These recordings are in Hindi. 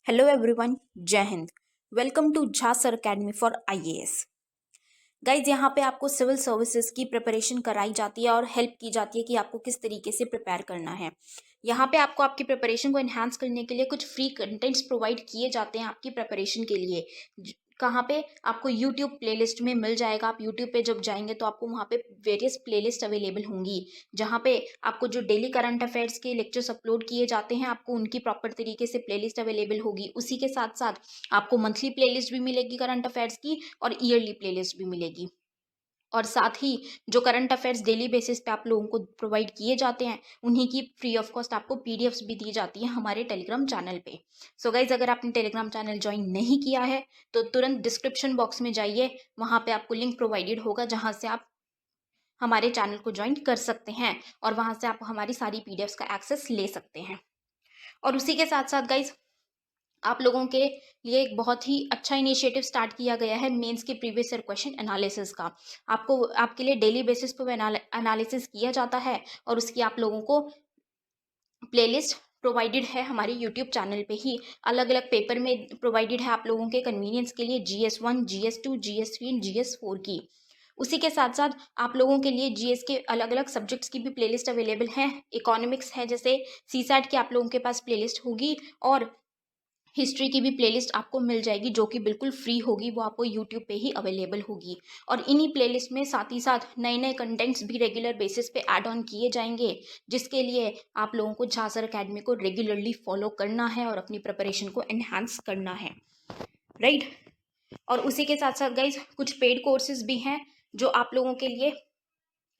हेलो एवरीवन, जय हिंद। Welcome to Jha sir academy for IAS. Guys, यहाँ पे आपको सिविल सर्विसेज की प्रिपरेशन कराई जाती है और हेल्प की जाती है कि आपको किस तरीके से प्रिपेयर करना है। यहाँ पे आपको आपकी प्रिपरेशन को एनहांस करने के लिए कुछ फ्री कंटेंट्स प्रोवाइड किए जाते हैं आपकी प्रिपरेशन के लिए। कहाँ पे आपको यूट्यूब प्लेलिस्ट में मिल जाएगा। आप यूट्यूब पे जब जाएंगे तो आपको वहाँ पे वेरियस प्लेलिस्ट अवेलेबल होंगी, जहाँ पे आपको जो डेली करंट अफेयर्स के लेक्चर्स अपलोड किए जाते हैं आपको उनकी प्रॉपर तरीके से प्लेलिस्ट अवेलेबल होगी। उसी के साथ साथ आपको मंथली प्लेलिस्ट भी मिलेगी करंट अफेयर्स की और ईयरली प्लेलिस्ट भी मिलेगी। और साथ ही जो करंट अफेयर्स डेली बेसिस पे आप लोगों को प्रोवाइड किए जाते हैं उन्हीं की फ्री ऑफ कॉस्ट आपको पीडीएफ्स भी दी जाती है हमारे टेलीग्राम चैनल पे। सो गाइज, अगर आपने टेलीग्राम चैनल ज्वाइन नहीं किया है तो तुरंत डिस्क्रिप्शन बॉक्स में जाइए, वहाँ पे आपको लिंक प्रोवाइडेड होगा जहाँ से आप हमारे चैनल को ज्वाइन कर सकते हैं और वहाँ से आप हमारी सारी पीडीएफ्स का एक्सेस ले सकते हैं। और उसी के साथ साथ गाइज, आप लोगों के लिए एक बहुत ही अच्छा इनिशिएटिव स्टार्ट किया गया है मेंस के प्रीवियस ईयर क्वेश्चन एनालिसिस का। आपको आपके लिए डेली बेसिस पर एनालिसिस किया जाता है और उसकी आप लोगों को प्लेलिस्ट प्रोवाइडेड है हमारे यूट्यूब चैनल पे ही। अलग अलग पेपर में प्रोवाइडेड है आप लोगों के कन्वीनियंस के लिए, GS1, GS2, GS3 and GS4 की। उसी के साथ साथ आप लोगों के लिए जीएस के अलग अलग सब्जेक्ट्स की भी प्लेलिस्ट अवेलेबल है। इकोनॉमिक्स है, जैसे सीसैट की आप लोगों के पास प्लेलिस्ट होगी और हिस्ट्री की भी प्लेलिस्ट आपको मिल जाएगी जो कि बिल्कुल फ्री होगी, वो आपको यूट्यूब पे ही अवेलेबल होगी। और इन्हीं प्लेलिस्ट में साथ ही साथ नए नए कंटेंट्स भी रेगुलर बेसिस पे ऐड ऑन किए जाएंगे, जिसके लिए आप लोगों को झा सर अकेडमी को रेगुलरली फॉलो करना है और अपनी प्रिपरेशन को एनहांस करना है, राइट। और उसी के साथ साथ गाइज, कुछ पेड कोर्सेज भी हैं जो आप लोगों के लिए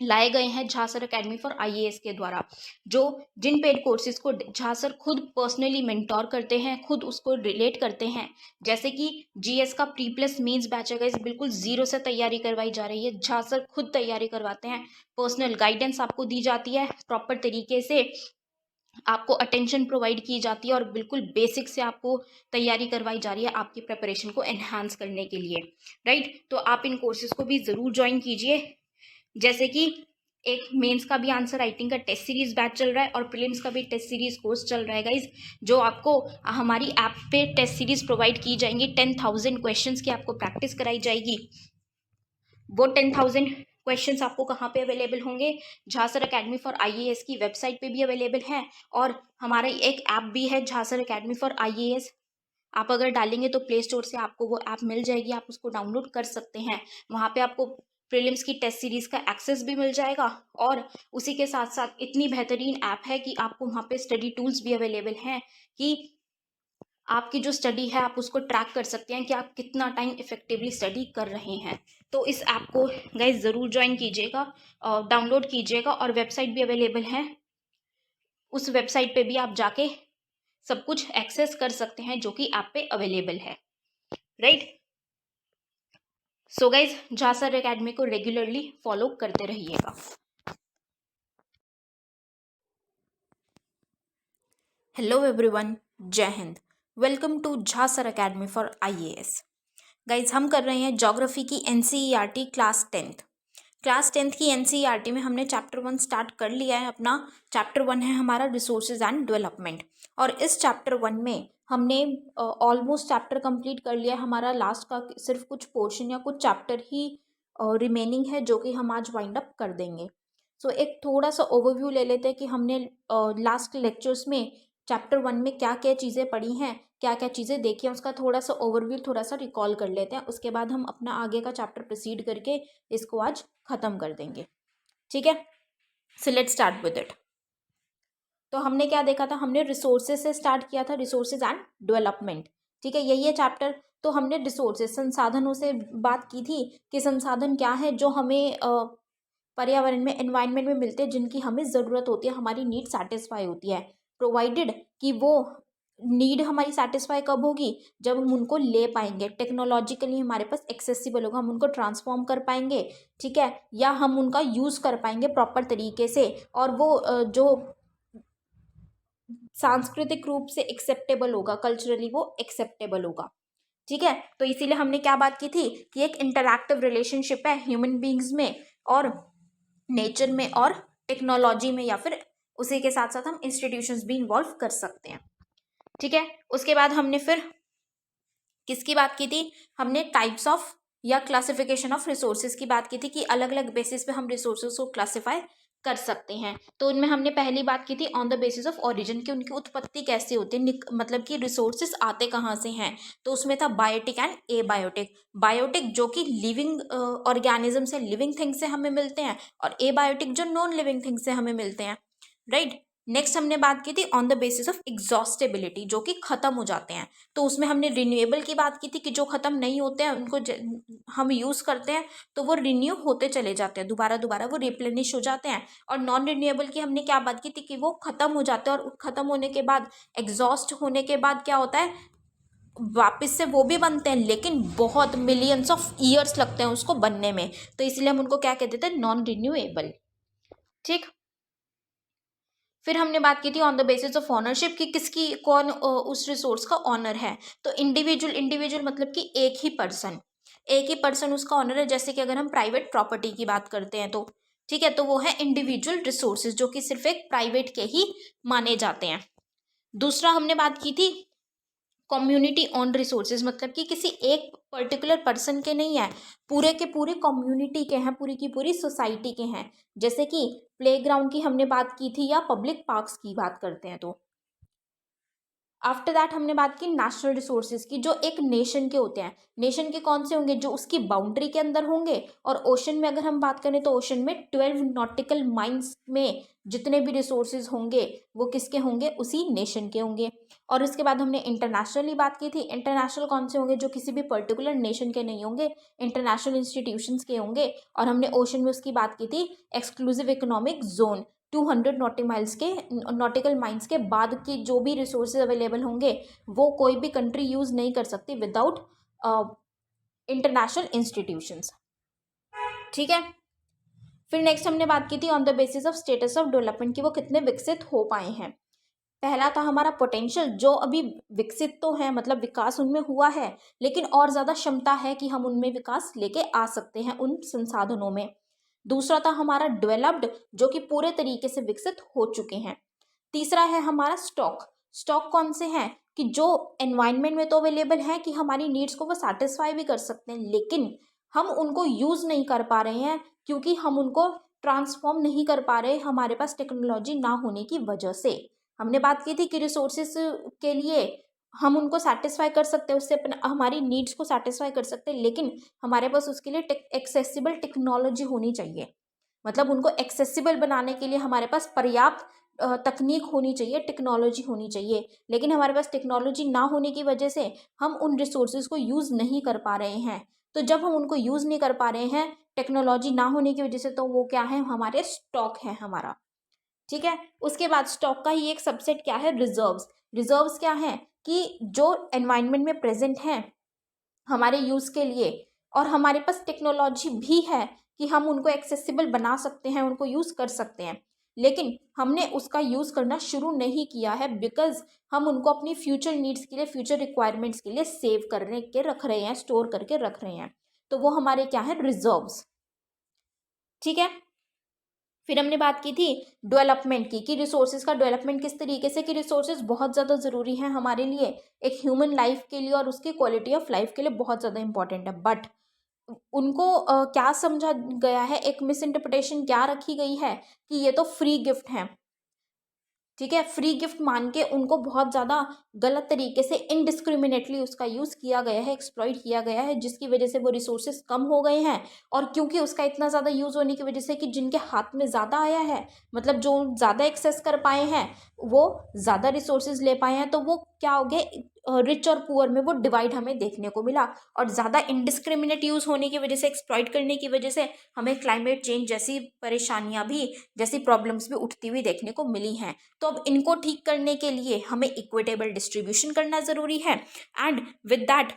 लाए गए हैं Jha sir academy for IAS के द्वारा, जो जिन पेड कोर्सेज को झा सर खुद पर्सनली मेंटोर करते हैं, खुद उसको रिलेट करते हैं। जैसे कि जीएस का प्री प्लस मेंस बैच है गाइस, बिल्कुल जीरो से तैयारी करवाई जा रही है। झा सर खुद तैयारी करवाते हैं, पर्सनल गाइडेंस आपको दी जाती है, प्रॉपर तरीके से आपको अटेंशन प्रोवाइड की जाती है और बिल्कुल बेसिक से आपको तैयारी करवाई जा रही है आपकी प्रिपरेशन को एनहांस करने के लिए, राइट। तो आप इन कोर्सेज को भी ज़रूर ज्वाइन कीजिए। जैसे कि एक मेंस का भी आंसर राइटिंग का टेस्ट सीरीज बैच चल रहा है और प्रीलिम्स का भी टेस्ट सीरीज कोर्स चल रहा है गाइज, जो आपको हमारी ऐप पे टेस्ट सीरीज प्रोवाइड की जाएंगी। 10,000 क्वेश्चंस की आपको प्रैक्टिस कराई जाएगी। वो 10,000 क्वेश्चंस आपको कहाँ पे अवेलेबल होंगे? Jha sir academy for IAS की वेबसाइट पे भी अवेलेबल है और हमारा एक ऐप भी है Jha sir academy for IAS. आप अगर डालेंगे तो प्ले स्टोर से आपको वो ऐप मिल जाएगी, आप उसको डाउनलोड कर सकते हैं। वहाँ पे आपको प्रीलिम्स की टेस्ट सीरीज का एक्सेस भी मिल जाएगा और उसी के साथ साथ इतनी बेहतरीन ऐप है कि आपको वहाँ पे स्टडी टूल्स भी अवेलेबल हैं कि आपकी जो स्टडी है आप उसको ट्रैक कर सकते हैं कि आप कितना टाइम इफेक्टिवली स्टडी कर रहे हैं। तो इस ऐप को गाइज ज़रूर ज्वाइन कीजिएगा, डाउनलोड कीजिएगा और वेबसाइट भी अवेलेबल है। उस वेबसाइट पे भी आप जाके सब कुछ एक्सेस कर सकते हैं जो कि ऐप पे अवेलेबल है, right. So guys, Jha sir academy को रेगुलरली फॉलो करते रहिएगा। हेलो एवरीवन, जय हिंद। Welcome to Jha sir academy for IAS. Guys, हम कर रहे हैं ज्योग्राफी की एनसीईआरटी क्लास टेंथ की एनसीईआरटी में हमने चैप्टर 1 स्टार्ट कर लिया है अपना। चैप्टर 1 है हमारा रिसोर्सेज एंड डेवलपमेंट और इस चैप्टर 1 में हमने ऑलमोस्ट चैप्टर कंप्लीट कर लिया है। हमारा लास्ट का सिर्फ कुछ पोर्शन या कुछ चैप्टर ही रिमेनिंग है जो कि हम आज वाइंड अप कर देंगे। सो एक थोड़ा सा ओवरव्यू ले लेते हैं कि हमने लास्ट लेक्चर्स में चैप्टर 1 में क्या क्या चीज़ें पढ़ी हैं, क्या क्या चीज़ें देखी हैं, उसका थोड़ा सा ओवरव्यू थोड़ा सा रिकॉल कर लेते हैं। उसके बाद हम अपना आगे का चैप्टर प्रोसीड करके इसको आज ख़त्म कर देंगे, ठीक है। So let's start with it. तो हमने क्या देखा था? हमने रिसोर्सेज से स्टार्ट किया था, रिसोर्सेज एंड डेवलपमेंट, ठीक है, यही है चैप्टर। तो हमने रिसोर्सेज संसाधनों से बात की थी कि संसाधन क्या है जो हमें पर्यावरण में, एनवायरनमेंट में मिलते हैं, जिनकी हमें ज़रूरत होती है, हमारी नीड सेटिस्फाई होती है, प्रोवाइडेड कि वो नीड हमारी सेटिस्फाई कब होगी? जब हम उनको ले पाएंगे, टेक्नोलॉजिकली हमारे पास एक्सेसिबल होगा, हम उनको ट्रांसफॉर्म कर पाएंगे, ठीक है, या हम उनका यूज़ कर पाएंगे प्रॉपर तरीके से और वो जो सांस्कृतिक रूप से एक्सेप्टेबल होगा, कल्चरली वो एक्सेप्टेबल होगा, ठीक है। तो इसीलिए हमने क्या बात की थी कि एक इंटरैक्टिव रिलेशनशिप है ह्यूमन बींग्स में और नेचर में और टेक्नोलॉजी में, या फिर उसी के साथ साथ हम इंस्टीट्यूशंस भी इन्वॉल्व कर सकते हैं। ठीक है। उसके बाद हमने फिर किसकी बात की थी, हमने टाइप्स ऑफ या क्लासिफिकेशन ऑफ रिसोर्सेज की बात की थी कि अलग अलग बेसिस पे हम रिसोर्सेज को क्लासिफाई कर सकते हैं। तो उनमें हमने पहली बात की थी on the basis of origin, की उनकी उत्पत्ति कैसे होती है, मतलब कि रिसोर्सेज आते कहाँ से हैं। तो उसमें था biotic and abiotic. Biotic जो कि लिविंग ऑर्गेनिज्म से, लिविंग थिंग से हमें मिलते हैं, और ए बायोटिक जो नॉन लिविंग थिंग से हमें मिलते हैं, राइट। नेक्स्ट हमने बात की थी ऑन द बेसिस ऑफ एग्जॉस्टेबिलिटी, जो कि खत्म हो जाते हैं। तो उसमें हमने रिन्यूएबल की बात की थी कि जो खत्म नहीं होते हैं उनको हम यूज करते हैं तो वो रिन्यू होते चले जाते हैं, दोबारा दोबारा वो रिप्लेनिश हो जाते हैं। और नॉन रिन्यूएबल की हमने क्या बात की थी कि वो खत्म हो जाते हैं, और खत्म होने के बाद, एग्जॉस्ट होने के बाद क्या होता है, वापस से वो भी बनते हैं, लेकिन बहुत मिलियंस ऑफ ईयर्स लगते हैं उसको बनने में। तो इसलिए हम उनको क्या कहते थे, नॉन रिन्यूएबल। ठीक। फिर हमने बात की थी on the basis of ownership की किसकी, कौन उस रिसोर्स का ऑनर है। तो इंडिविजुअल, इंडिविजुअल मतलब कि एक ही पर्सन, एक ही पर्सन उसका ऑनर है। जैसे कि अगर हम प्राइवेट प्रॉपर्टी की बात करते हैं तो ठीक है, तो वो है इंडिविजुअल रिसोर्सेज, जो कि सिर्फ एक प्राइवेट के ही माने जाते हैं। दूसरा हमने बात की थी कम्युनिटी ऑन रिसोर्सेज, मतलब कि किसी एक पर्टिकुलर पर्सन के नहीं है, पूरे के पूरे कम्युनिटी के हैं, पूरी की पूरी सोसाइटी के हैं। जैसे कि प्लेग्राउंड की हमने बात की थी, या पब्लिक पार्क्स की बात करते हैं तो। आफ्टर दैट हमने बात की नेशनल रिसोर्सेज की, जो एक नेशन के होते हैं। नेशन के कौन से होंगे, जो उसकी बाउंड्री के अंदर होंगे। और ओशन में अगर हम बात करें तो ओशन में 12 नॉटिकल माइल्स में जितने भी रिसोर्सेज होंगे वो किसके होंगे, उसी नेशन के होंगे। और इसके बाद हमने इंटरनेशनली बात की थी। इंटरनेशनल कौन से होंगे, जो किसी भी पर्टिकुलर नेशन के नहीं होंगे, इंटरनेशनल इंस्टीट्यूशंस के होंगे। और हमने ओशन में उसकी बात की थी exclusive economic zone, 200 nautical miles के बाद की जो भी रिसोर्सेज अवेलेबल होंगे वो कोई भी कंट्री यूज नहीं कर सकती विदाउट इंटरनेशनल इंस्टीट्यूशंस। ठीक है। फिर नेक्स्ट हमने बात की थी on the basis of status of development, की वो कितने विकसित हो पाए हैं। पहला था हमारा पोटेंशियल, जो अभी विकसित तो है, मतलब विकास उनमें हुआ है, लेकिन और ज़्यादा क्षमता है कि हम उनमें विकास लेके आ सकते हैं उन संसाधनों में। दूसरा था हमारा डेवलप्ड, जो कि पूरे तरीके से विकसित हो चुके हैं। तीसरा है हमारा स्टॉक। स्टॉक कौन से हैं, कि जो एनवायरनमेंट में तो अवेलेबल है कि हमारी नीड्स को वो सेटिस्फाई भी कर सकते हैं, लेकिन हम उनको यूज़ नहीं कर पा रहे हैं, क्योंकि हम उनको ट्रांसफॉर्म नहीं कर पा रहे हमारे पास टेक्नोलॉजी ना होने की वजह से। हमने बात की थी कि रिसोर्सेज के लिए हम उनको सेटिस्फाई कर सकते हैं, उससे अपना हमारी नीड्स को सेटिस्फाई कर सकते हैं, लेकिन हमारे पास उसके लिए एक्सेसिबल टेक्नोलॉजी होनी चाहिए। मतलब उनको एक्सेसिबल बनाने के लिए हमारे पास पर्याप्त तकनीक होनी चाहिए, टेक्नोलॉजी होनी चाहिए। लेकिन हमारे पास टेक्नोलॉजी ना होने की वजह से हम उन रिसोर्सेज को यूज़ नहीं कर पा रहे हैं। तो जब हम उनको यूज़ नहीं कर पा रहे हैं टेक्नोलॉजी ना होने की वजह से, तो वो क्या है, हमारे स्टॉक है हमारा। ठीक है। उसके बाद स्टॉक का ही एक सबसेट क्या है, रिजर्व्स। रिजर्व्स क्या है, कि जो एनवायरनमेंट में प्रेजेंट हैं हमारे यूज़ के लिए, और हमारे पास टेक्नोलॉजी भी है कि हम उनको एक्सेसिबल बना सकते हैं, उनको यूज़ कर सकते हैं, लेकिन हमने उसका यूज़ करना शुरू नहीं किया है, बिकॉज हम उनको अपनी फ्यूचर नीड्स के लिए, फ्यूचर रिक्वायरमेंट्स के लिए सेव करने के रख रहे हैं, स्टोर करके रख रहे हैं। तो वो हमारे क्या है, रिजर्व्स। ठीक है। फिर हमने बात की थी डेवलपमेंट की, कि रिसोर्सेज का डेवलपमेंट किस तरीके से, कि रिसोर्सेज बहुत ज़्यादा ज़रूरी हैं हमारे लिए, एक ह्यूमन लाइफ के लिए और उसकी क्वालिटी ऑफ लाइफ के लिए बहुत ज़्यादा इंपॉर्टेंट है। बट उनको क्या समझा गया है, एक मिस इंटरप्रिटेशन क्या रखी गई है, कि ये तो फ्री गिफ्ट है। ठीक है, फ्री गिफ्ट मान के उनको बहुत ज़्यादा गलत तरीके से इनडिस्क्रिमिनेटली उसका यूज़ किया गया है, एक्सप्लॉइट किया गया है, जिसकी वजह से वो रिसोर्सेज कम हो गए हैं। और क्योंकि उसका इतना ज़्यादा यूज़ होने की वजह से कि जिनके हाथ में ज़्यादा आया है, मतलब जो ज़्यादा एक्सेस कर पाए हैं, वो ज़्यादा रिसोर्सेज ले पाए हैं, तो वो क्या हो गए, रिच और पुअर में वो डिवाइड हमें देखने को मिला। और ज़्यादा इनडिस्क्रिमिनेट यूज़ होने की वजह से, एक्सप्लॉइट करने की वजह से हमें क्लाइमेट चेंज जैसी परेशानियाँ भी, जैसी प्रॉब्लम्स भी उठती हुई देखने को मिली हैं। तो अब इनको ठीक करने के लिए हमें इक्विटेबल डिस्ट्रीब्यूशन करना ज़रूरी है। एंड विद दैट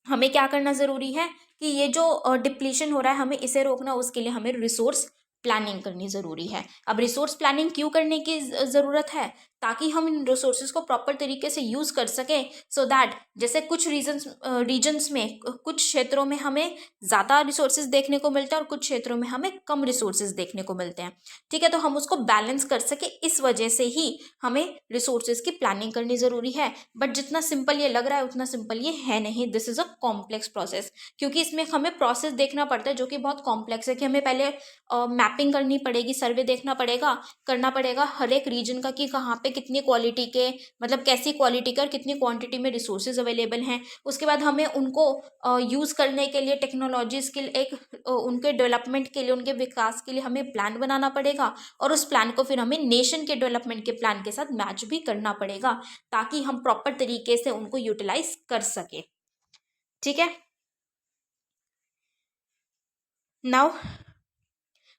हमें क्या करना ज़रूरी है, कि ये जो डिप्लीशन हो रहा है हमें इसे रोकना, उसके लिए हमें रिसोर्स प्लानिंग करनी ज़रूरी है। अब रिसोर्स प्लानिंग क्यों करने की ज़रूरत है, ताकि हम इन रिसोर्सेज को प्रॉपर तरीके से यूज़ कर सकें, सो दैट जैसे कुछ रीजन्स में, कुछ क्षेत्रों में हमें ज़्यादा रिसोर्सेज देखने को मिलते हैं और कुछ क्षेत्रों में हमें कम रिसोर्सेज देखने को मिलते हैं। ठीक है, तो हम उसको बैलेंस कर सके, इस वजह से ही हमें रिसोर्सेज की प्लानिंग करनी ज़रूरी है। बट जितना सिंपल ये लग रहा है उतना सिंपल ये है नहीं, this is a complex process, क्योंकि इसमें हमें प्रोसेस देखना पड़ता है जो कि बहुत कॉम्प्लेक्स है, कि हमें पहले मैपिंग करनी पड़ेगी, सर्वे देखना पड़ेगा, करना पड़ेगा हर एक रीजन का, कि कहाँ पे कितनी क्वालिटी के, मतलब कैसी क्वालिटी के और कितनी क्वांटिटी में रिसोर्सेज अवेलेबल हैं। उसके बाद हमें उनको यूज़ करने के लिए टेक्नोलॉजी स्किल, एक उनके डेवलपमेंट के लिए, उनके विकास के लिए हमें प्लान बनाना पड़ेगा, और उस प्लान को फिर हमें नेशन के डेवलपमेंट के प्लान के साथ मैच भी करना पड़ेगा, ताकि हम प्रॉपर तरीके से उनको यूटिलाइज कर सके। ठीक है, नाउ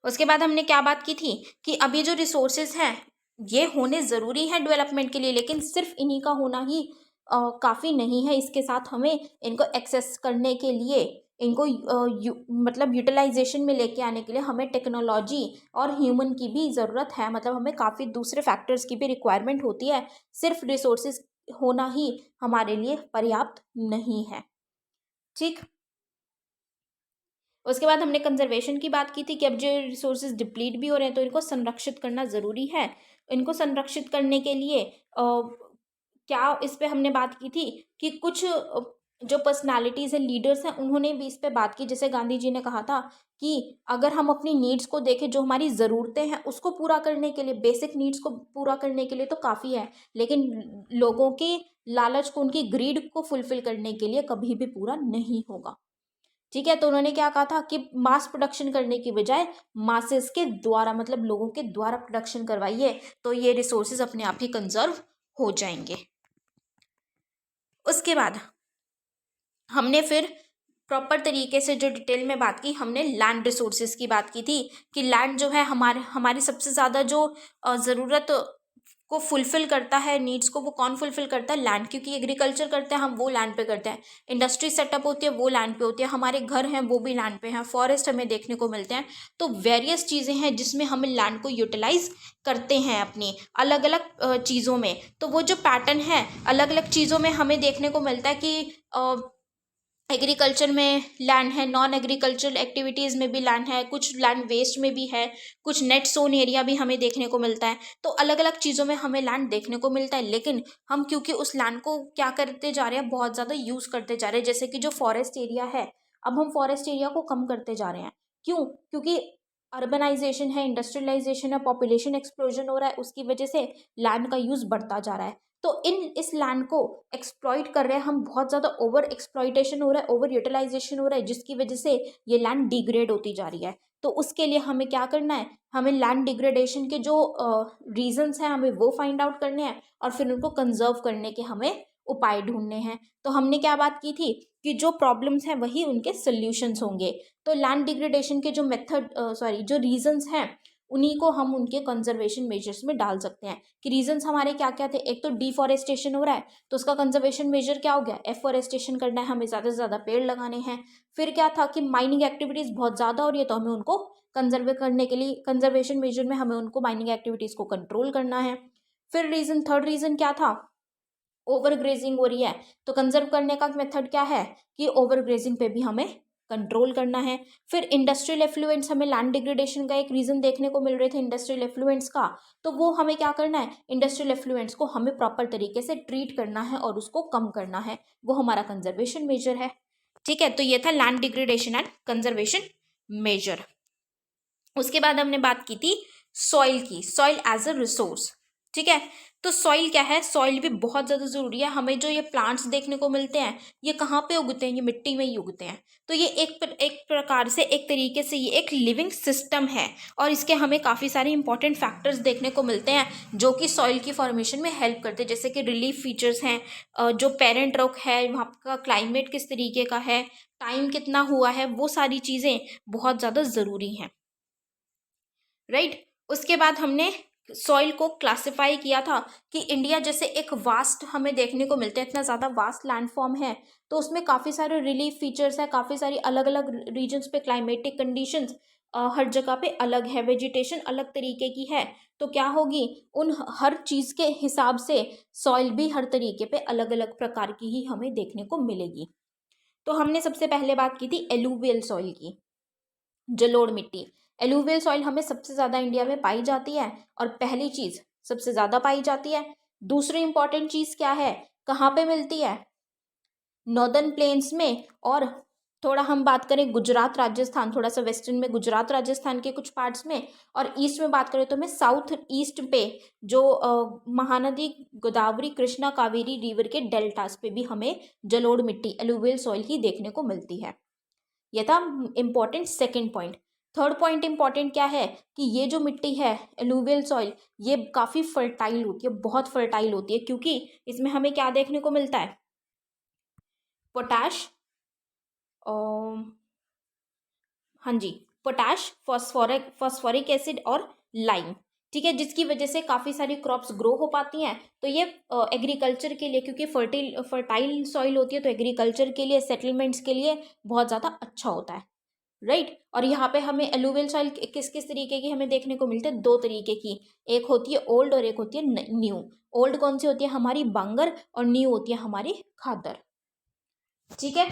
उसके बाद हमने क्या बात की थी कि अभी जो रिसोर्सेज हैं ये होने ज़रूरी है डेवलपमेंट के लिए, लेकिन सिर्फ इन्हीं का होना ही काफ़ी नहीं है। इसके साथ हमें इनको एक्सेस करने के लिए, इनको मतलब यूटिलाइजेशन में लेके आने के लिए हमें टेक्नोलॉजी और ह्यूमन की भी ज़रूरत है, मतलब हमें काफ़ी दूसरे फैक्टर्स की भी रिक्वायरमेंट होती है। सिर्फ रिसोर्सेज होना ही हमारे लिए पर्याप्त नहीं है। ठीक, उसके बाद हमने कंजर्वेशन की बात की थी कि अब जो रिसोर्सेज डिप्लीट भी हो रहे हैं तो इनको संरक्षित करना ज़रूरी है। इनको संरक्षित करने के लिए क्या इस पे हमने बात की थी कि कुछ जो पर्सनालिटीज़ हैं, लीडर्स हैं, उन्होंने भी इस पे बात की। जैसे गांधी जी ने कहा था कि अगर हम अपनी नीड्स को देखें, जो हमारी ज़रूरतें हैं उसको पूरा करने के लिए, बेसिक नीड्स को पूरा करने के लिए तो काफ़ी है, लेकिन लोगों के लालच को, उनकी ग्रीड को फुलफिल करने के लिए कभी भी पूरा नहीं होगा। ठीक है, तो उन्होंने क्या कहा था कि मास प्रोडक्शन करने की बजाय मासेस के द्वारा, मतलब लोगों के द्वारा प्रोडक्शन करवाइए, तो ये रिसोर्सेज अपने आप ही कंजर्व हो जाएंगे। उसके बाद हमने फिर प्रॉपर तरीके से जो डिटेल में बात की, हमने लैंड रिसोर्सेज की बात की थी कि लैंड जो है हमारी सबसे ज़्यादा जो ज़रूरत को फुलफिल करता है, नीड्स को, वो कौन फुलफिल करता है? लैंड, क्योंकि एग्रीकल्चर करते हैं हम, वो लैंड पे करते हैं। इंडस्ट्री सेटअप होती है वो लैंड पे होती है, हमारे घर हैं वो भी लैंड पे हैं, फॉरेस्ट हमें देखने को मिलते हैं। तो वेरियस चीज़ें हैं जिसमें हम लैंड को यूटिलाइज करते हैं अपनी अलग अलग चीज़ों में। तो वो जो पैटर्न है अलग अलग चीज़ों में हमें देखने को मिलता है कि एग्रीकल्चर में लैंड है, नॉन एग्रीकल्चरल एक्टिविटीज़ में भी लैंड है, कुछ लैंड वेस्ट में भी है, कुछ नेट सोन एरिया भी हमें देखने को मिलता है। तो अलग अलग चीज़ों में हमें लैंड देखने को मिलता है, लेकिन हम क्योंकि उस लैंड को क्या करते जा रहे हैं, बहुत ज़्यादा यूज़ करते जा रहे हैं। जैसे कि जो फॉरेस्ट एरिया है, अब हम फॉरेस्ट एरिया को कम करते जा रहे हैं। क्यों? क्योंकि अर्बनाइजेशन है, इंडस्ट्रियलाइजेशन है, पॉपुलेशन एक्सप्लोजन हो रहा है, उसकी वजह से लैंड का यूज़ बढ़ता जा रहा है। तो इस लैंड को एक्सप्लॉइट कर रहे हैं हम, बहुत ज़्यादा ओवर एक्सप्लॉइटेशन हो रहा है, ओवर यूटिलाइजेशन हो रहा है, जिसकी वजह से ये लैंड डिग्रेड होती जा रही है। तो उसके लिए हमें क्या करना है, हमें लैंड डिग्रेडेशन के जो रीजंस हैं हमें वो फाइंड आउट करने हैं, और फिर उनको कंजर्व करने के हमें उपाय ढूंढने हैं। तो हमने क्या बात की थी कि जो प्रॉब्लम्स हैं वही उनके सोल्यूशंस होंगे। तो लैंड डिग्रेडेशन के जो जो रीजंस हैं, उन्हीं को हम उनके कंजर्वेशन मेजर्स में डाल सकते हैं। कि रीजंस हमारे क्या क्या थे, एक तो डिफॉरेस्टेशन हो रहा है, तो उसका कंजर्वेशन मेजर क्या हो गया, एफॉरेस्टेशन करना है, हमें ज़्यादा से ज़्यादा पेड़ लगाने हैं। फिर क्या था कि माइनिंग एक्टिविटीज़ बहुत ज़्यादा हो रही है, तो हमें उनको कंजर्व करने के लिए कंजर्वेशन मेजर में हमें उनको माइनिंग एक्टिविटीज़ को कंट्रोल करना है। फिर थर्ड रीज़न क्या था, ओवर ग्रेजिंग हो रही है, तो कंजर्व करने का मेथड क्या है कि ओवर ग्रेजिंग पे भी हमें कंट्रोल करना है। फिर इंडस्ट्रियल एफ्लुएंट्स, हमें लैंड डिग्रेडेशन का एक रीज़न देखने को मिल रहे थे इंडस्ट्रियल एफ्लुएंट्स का, तो वो हमें क्या करना है, इंडस्ट्रियल एफ्लुएंट्स को हमें प्रॉपर तरीके से ट्रीट करना है और उसको कम करना है, वो हमारा कंजर्वेशन मेजर है। ठीक है, तो ये था land degradation and conservation measure. उसके बाद हमने बात की थी सॉइल की, सॉइल एज अ रिसोर्स। ठीक है, तो सॉइल क्या है, सॉइल भी बहुत ज़्यादा ज़रूरी है। हमें जो ये प्लांट्स देखने को मिलते हैं ये कहाँ पे उगते हैं, ये मिट्टी में ही उगते हैं। तो ये एक प्रकार से, एक तरीके से ये एक लिविंग सिस्टम है, और इसके हमें काफ़ी सारे इंपॉर्टेंट फैक्टर्स देखने को मिलते हैं जो कि सॉइल की फॉर्मेशन में हेल्प करते हैं। जैसे कि रिलीफ फीचर्स हैं, जो पेरेंट रॉक है, वहाँ का क्लाइमेट किस तरीके का है, टाइम कितना हुआ है, वो सारी चीज़ें बहुत ज़्यादा ज़रूरी हैं। राइट, उसके बाद हमने सॉइल को क्लासिफाई किया था कि इंडिया जैसे एक वास्ट हमें देखने को मिलता है, इतना ज़्यादा वास्ट लैंडफॉर्म है, तो उसमें काफ़ी सारे रिलीफ फीचर्स हैं, काफ़ी सारी अलग अलग रीजन्स पे क्लाइमेटिक कंडीशंस हर जगह पे अलग है, वेजिटेशन अलग तरीके की है। तो क्या होगी, उन हर चीज़ के हिसाब से सॉइल भी हर तरीके पे अलग अलग प्रकार की ही हमें देखने को मिलेगी। तो हमने सबसे पहले बात की थी एलुवियल सॉइल की, जलोढ़ मिट्टी। एलुवियल सॉइल हमें सबसे ज़्यादा इंडिया में पाई जाती है, और पहली चीज़ सबसे ज़्यादा पाई जाती है। दूसरी इंपॉर्टेंट चीज़ क्या है, कहाँ पे मिलती है, नॉर्दर्न प्लेन्स में, और थोड़ा हम बात करें गुजरात राजस्थान, थोड़ा सा वेस्टर्न में गुजरात राजस्थान के कुछ पार्ट्स में, और ईस्ट में बात करें तो हमें साउथ ईस्ट पे जो महानदी गोदावरी कृष्णा कावेरी रिवर के डेल्टास पे भी हमें जलोढ़ मिट्टी एलुवियल सॉइल ही देखने को मिलती है। यह था important second point. Third point important क्या है कि ये जो मिट्टी है एलुवियल सॉइल, ये काफ़ी फर्टाइल होती है, बहुत फर्टाइल होती है, क्योंकि इसमें हमें क्या देखने को मिलता है, पोटाश, हाँ जी, पोटाश, फॉस्फोरिक एसिड और लाइम, ठीक है, जिसकी वजह से काफ़ी सारी क्रॉप्स ग्रो हो पाती हैं। तो ये एग्रीकल्चर के लिए, क्योंकि फर्टाइल सॉइल होती है, तो एग्रीकल्चर के लिए, सेटलमेंट्स के लिए बहुत ज़्यादा अच्छा होता है, राइट। और यहाँ पे हमें एलुवियल सॉइल किस किस तरीके की हमें देखने को मिलते हैं, दो तरीके की, एक होती है ओल्ड और एक होती है न्यू। ओल्ड कौन सी होती है, हमारी बांगर, और न्यू होती है हमारी खादर, ठीक है।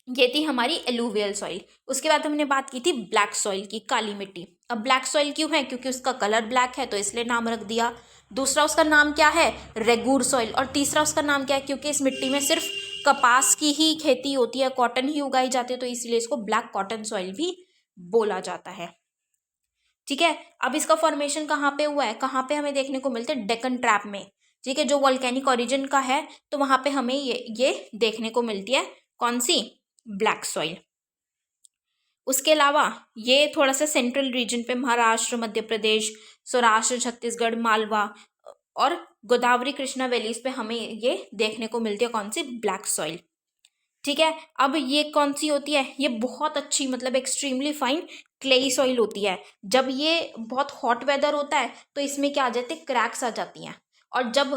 ये थी हमारी एलुवियल सॉइल। उसके बाद हमने बात की थी ब्लैक सॉइल की, काली मिट्टी। अब ब्लैक सॉइल क्यों है, क्योंकि उसका कलर ब्लैक है तो इसलिए नाम रख दिया। दूसरा उसका नाम क्या है, रेगूर सॉइल। और तीसरा उसका नाम क्या है, क्योंकि इस मिट्टी में सिर्फ कपास की ही खेती होती है, कॉटन ही उगाई जाती है, तो इसलिए इसको ब्लैक कॉटन सॉइल भी बोला जाता है, ठीक है। अब इसका फॉर्मेशन कहाँ पे हुआ है, कहाँ पे हमें देखने को मिलते हैं, डेक्कन ट्रैप में, ठीक है, जो वॉल्केनिक ओरिजिन का है, तो वहाँ पे हमें ये देखने को मिलती है, कौन सी, ब्लैक सॉइल। उसके अलावा ये थोड़ा सा सेंट्रल रीजन पे, महाराष्ट्र, मध्य प्रदेश, सौराष्ट्र, छत्तीसगढ़, मालवा और गोदावरी कृष्णा वैलीज पे हमें ये देखने को मिलती है, कौन सी, ब्लैक सॉइल, ठीक है। अब ये कौन सी होती है, ये बहुत अच्छी, मतलब एक्सट्रीमली फाइन क्लेई सॉइल होती है। जब ये बहुत हॉट वेदर होता है तो इसमें क्या आ जाते हैं, क्रैक्स आ जाती हैं, और जब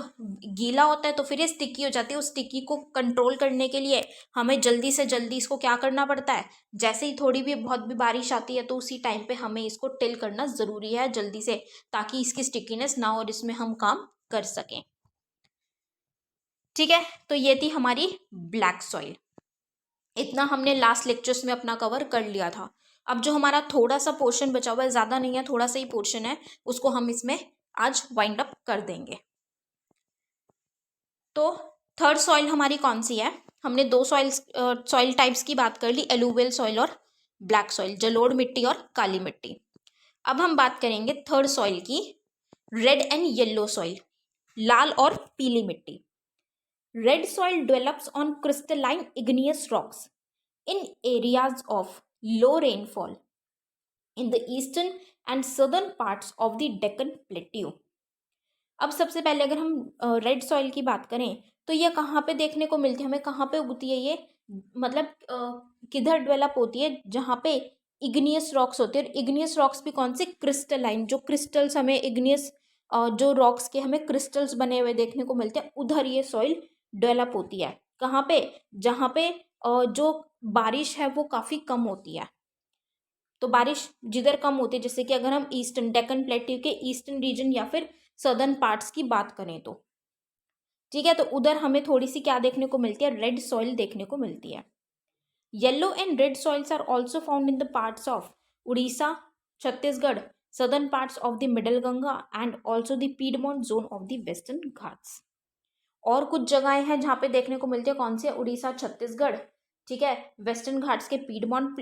गीला होता है तो फिर ये स्टिकी हो जाती है। उस स्टिकी को कंट्रोल करने के लिए हमें जल्दी से जल्दी इसको क्या करना पड़ता है, जैसे ही थोड़ी भी बहुत भी बारिश आती है तो उसी टाइम पे हमें इसको टिल करना ज़रूरी है जल्दी से, ताकि इसकी स्टिकीनेस ना हो और इसमें हम काम कर सकें, ठीक है। तो ये थी हमारी ब्लैक सॉइल। इतना हमने लास्ट लेक्चर्स में अपना कवर कर लिया था। अब जो हमारा थोड़ा सा पोर्शन बचा हुआ है, ज़्यादा नहीं है, थोड़ा सा ही पोर्शन है, उसको हम इसमें आज वाइंड अप कर देंगे। तो थर्ड सॉइल हमारी कौन सी है, हमने दो सॉइल टाइप्स की बात कर ली, एलुवियल सॉइल और ब्लैक सॉइल, जलोढ़ मिट्टी और काली मिट्टी। अब हम बात करेंगे थर्ड सॉइल की, रेड एंड येलो सॉइल, लाल और पीली मिट्टी। Red soil develops on crystalline igneous rocks in areas of low rainfall in the eastern and southern parts of the Deccan Plateau। अब सबसे पहले अगर हम रेड सॉइल की बात करें तो ये कहाँ पे देखने को मिलती है, हमें कहाँ पे उगती है ये, मतलब किधर डेवलप होती है, जहाँ पे इग्नियस रॉक्स होते हैं। और इग्नियस रॉक्स भी कौन से, क्रिस्टलाइन, जो क्रिस्टल्स हमें इग्नियस जो रॉक्स के हमें क्रिस्टल्स बने हुए देखने को मिलते हैं, उधर ये सॉइल डेवलप होती है। कहाँ पे, जहाँ पे जो बारिश है वो काफ़ी कम होती है। तो बारिश जिधर कम होती है, जैसे कि अगर हम ईस्टर्न डेक्कन प्लेट्यू के ईस्टर्न रीजन या फिर सदर्न पार्ट्स की बात करें तो, ठीक है, तो उधर हमें थोड़ी सी क्या देखने को मिलती है, रेड सॉइल देखने को मिलती है। Yellow and red soils are also found in the parts of Orissa, Chhattisgarh, southern parts of the middle Ganga and also the piedmont zone of the western Ghats. और कुछ जगहें हैं जहाँ पे देखने को मिलती है, कौन से, उड़ीसा, छत्तीसगढ़, ठीक है, वेस्टर्न घाट्स के पीडमोंट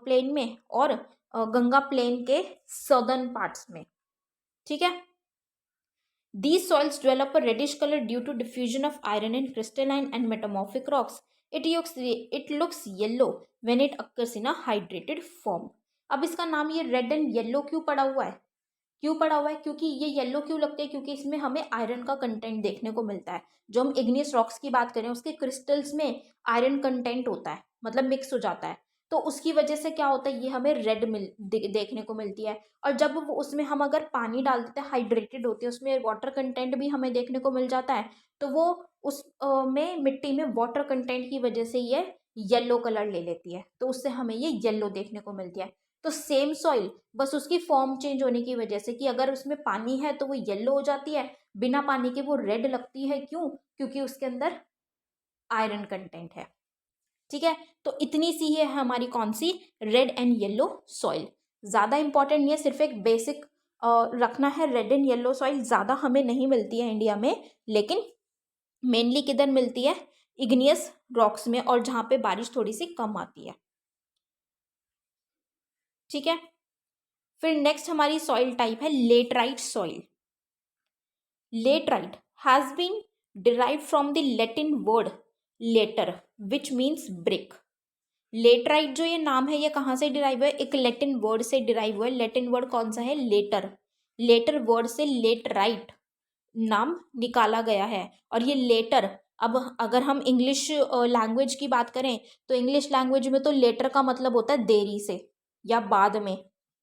प्लेन में, और गंगा प्लेन के सदर्न पार्ट्स में, ठीक है। These soils develop a reddish color due to diffusion of iron in crystalline and metamorphic rocks. It looks yellow when it occurs in a hydrated form. अब इसका नाम ये रेड एंड येलो क्यों पड़ा हुआ है, क्यों पड़ा हुआ है, क्योंकि ये येलो क्यों लगते हैं, क्योंकि इसमें हमें आयरन का कंटेंट देखने को मिलता है। जो हम इग्नियस रॉक्स की बात करें उसके क्रिस्टल्स में आयरन कंटेंट होता है, मतलब मिक्स हो जाता है, तो उसकी वजह से क्या होता है, ये हमें रेड देखने को मिलती है। और जब वो उसमें हम अगर पानी डाल देते हैं, हाइड्रेटेड होती है, उसमें वाटर कंटेंट भी हमें देखने को मिल जाता है, तो वो उस में मिट्टी में वाटर कंटेंट की वजह से ये येलो कलर ले लेती है, तो उससे हमें ये येलो देखने को मिलती है। तो सेम सॉइल, बस उसकी फॉर्म चेंज होने की वजह से कि अगर उसमें पानी है तो वो येलो हो जाती है, बिना पानी के वो रेड लगती है। क्यों? क्योंकि उसके अंदर आयरन कंटेंट है। ठीक है, तो इतनी सी है हमारी कौन सी, रेड एंड येलो सॉइल। ज़्यादा इंपॉर्टेंट नहीं है, सिर्फ एक बेसिक रखना है। रेड एंड येलो सॉइल ज़्यादा हमें नहीं मिलती है इंडिया में, लेकिन मेनली किधर मिलती है, इग्नियस रॉक्स में, और जहाँ पे बारिश थोड़ी सी कम आती है। ठीक है, फिर नेक्स्ट हमारी सॉइल टाइप है laterite soil. Laterite has been derive from the Latin word later which means brick. Laterite जो ये नाम है ये कहाँ से डिराइव है, एक लैटिन वर्ड से डिराइव हुआ है। लैटिन वर्ड कौन सा है, लेटर। लेटर वर्ड से लेटराइट नाम निकाला गया है। और ये लेटर, अब अगर हम इंग्लिश लैंग्वेज की बात करें तो इंग्लिश लैंग्वेज में तो लेटर का मतलब होता है देरी से या बाद में।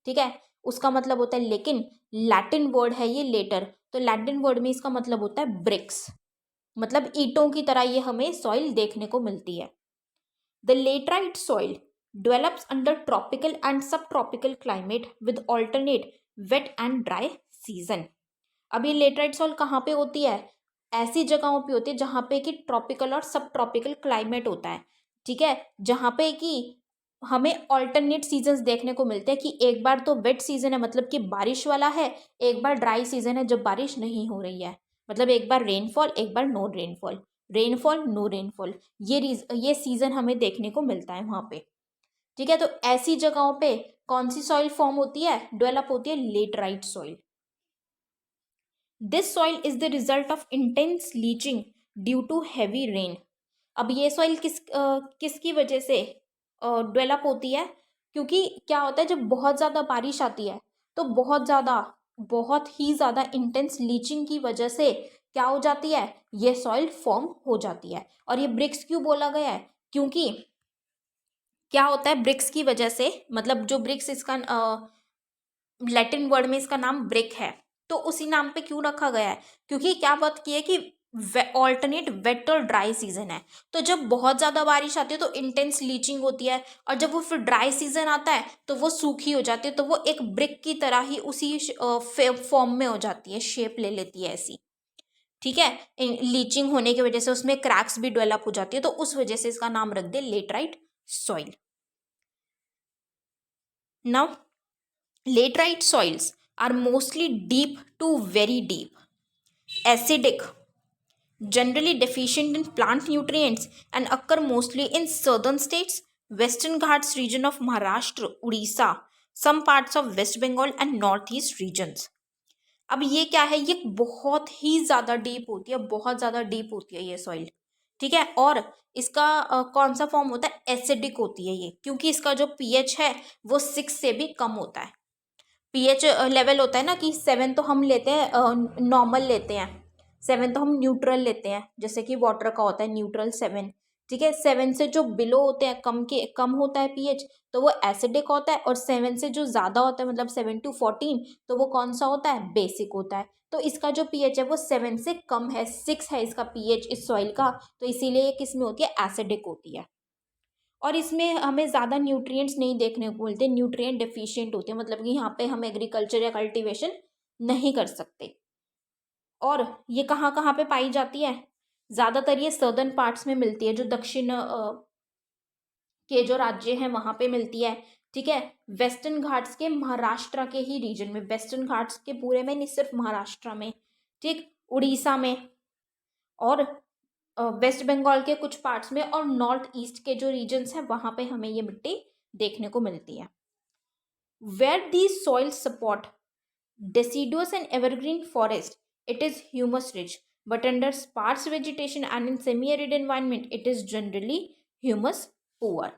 ठीक है, उसका मतलब होता है, लेकिन लैटिन वर्ड है ये लेटर, तो लैटिन वर्ड में इसका मतलब होता है ब्रिक्स, मतलब ईंटों की तरह ये हमें सॉइल देखने को मिलती है। The laterite soil develops under tropical and subtropical climate with alternate wet and dry season। अब ये लेटराइट सॉइल कहाँ पे होती है, ऐसी जगहों पे होती है जहाँ पे कि ट्रॉपिकल और सब ट्रॉपिकल क्लाइमेट होता है। ठीक है, जहाँ पे कि हमें ऑल्टरनेट सीजन्स देखने को मिलते हैं कि एक बार तो वेट सीजन है, मतलब कि बारिश वाला है, एक बार ड्राई सीजन है जब बारिश नहीं हो रही है, मतलब एक बार रेनफॉल एक बार no rainfall, rainfall no rainfall, ये सीजन हमें देखने को मिलता है वहाँ पे। ठीक है, तो ऐसी जगहों पे कौन सी सॉइल फॉर्म होती है, डेवलप होती है, laterite soil. This soil is the result of intense leaching due to heavy rain. अब ये सॉइल किसकी वजह से डेवलप होती है, क्योंकि क्या होता है जब बहुत ज़्यादा बारिश आती है तो बहुत ही ज़्यादा इंटेंस लीचिंग की वजह से क्या हो जाती है, ये सॉइल फॉर्म हो जाती है। और ये ब्रिक्स क्यों बोला गया है, क्योंकि क्या होता है ब्रिक्स की वजह से, मतलब जो ब्रिक्स इसका लैटिन वर्ड में इसका नाम ब्रिक है, तो उसी नाम पे क्यों रखा गया है, क्योंकि क्या बात की है कि ऑल्टरनेट वेट और ड्राई सीजन है। तो जब बहुत ज़्यादा बारिश आती है तो इंटेंस लीचिंग होती है, और जब वो फिर ड्राई सीजन आता है तो वो सूखी हो जाती है, तो वो एक ब्रिक की तरह ही उसी फॉर्म में हो जाती है, शेप ले लेती है ऐसी। ठीक है, लीचिंग होने की वजह से उसमें क्रैक्स भी डेवलप हो जाती है, तो उस वजह से इसका नाम रख दे laterite soil. Now laterite soils are mostly deep to very deep, acidic, generally deficient in plant nutrients, and occur mostly in southern states, Western Ghats region of Maharashtra, Odisha, some parts of West Bengal and Northeast regions। अब ये क्या है, ये बहुत ही ज़्यादा डीप होती है, बहुत ज़्यादा डीप होती है ये सॉइल। ठीक है, और इसका कौन सा फॉर्म होता है, एसिडिक होती है ये, क्योंकि इसका जो पीएच है वो 6 से भी कम होता है। पीएच लेवल होता है ना कि 7 तो हम लेते हैं, नॉर्मल लेते हैं, 7 तो हम न्यूट्रल लेते हैं, जैसे कि वाटर का होता है न्यूट्रल 7। ठीक है, 7 से जो बिलो होते हैं, कम होता है पीएच, तो वो एसिडिक होता है, और 7 से जो ज़्यादा होता है मतलब 7 to 14, तो वो कौन सा होता है, बेसिक होता है। तो इसका जो पीएच है वो 7 से कम है, 6 है इसका पीएच इस सॉइल का, तो इसीलिए किस में होती है, एसिडिक होती है। और इसमें हमें ज़्यादा न्यूट्रिएंट्स नहीं देखने को मिलते, न्यूट्रिएंट डेफिशिएंट होते हैं, मतलब कि यहाँ पे हम एग्रीकल्चर या कल्टीवेशन नहीं कर सकते। और ये कहाँ कहाँ पे पाई जाती है, ज़्यादातर ये सदर्न पार्ट्स में मिलती है, जो दक्षिण के जो राज्य हैं वहाँ पे मिलती है। ठीक है, वेस्टर्न घाट्स के महाराष्ट्र के ही रीजन में, वेस्टर्न घाट्स के पूरे में नहीं, सिर्फ महाराष्ट्र में, ठीक, उड़ीसा में, और वेस्ट बंगाल के कुछ पार्ट्स में, और नॉर्थ ईस्ट के जो रीजन्स हैं वहाँ पे हमें ये मिट्टी देखने को मिलती है। Where these soil support deciduous and evergreen forest, it is humus rich, but under sparse vegetation and in semi-arid environment it is generally humus poor।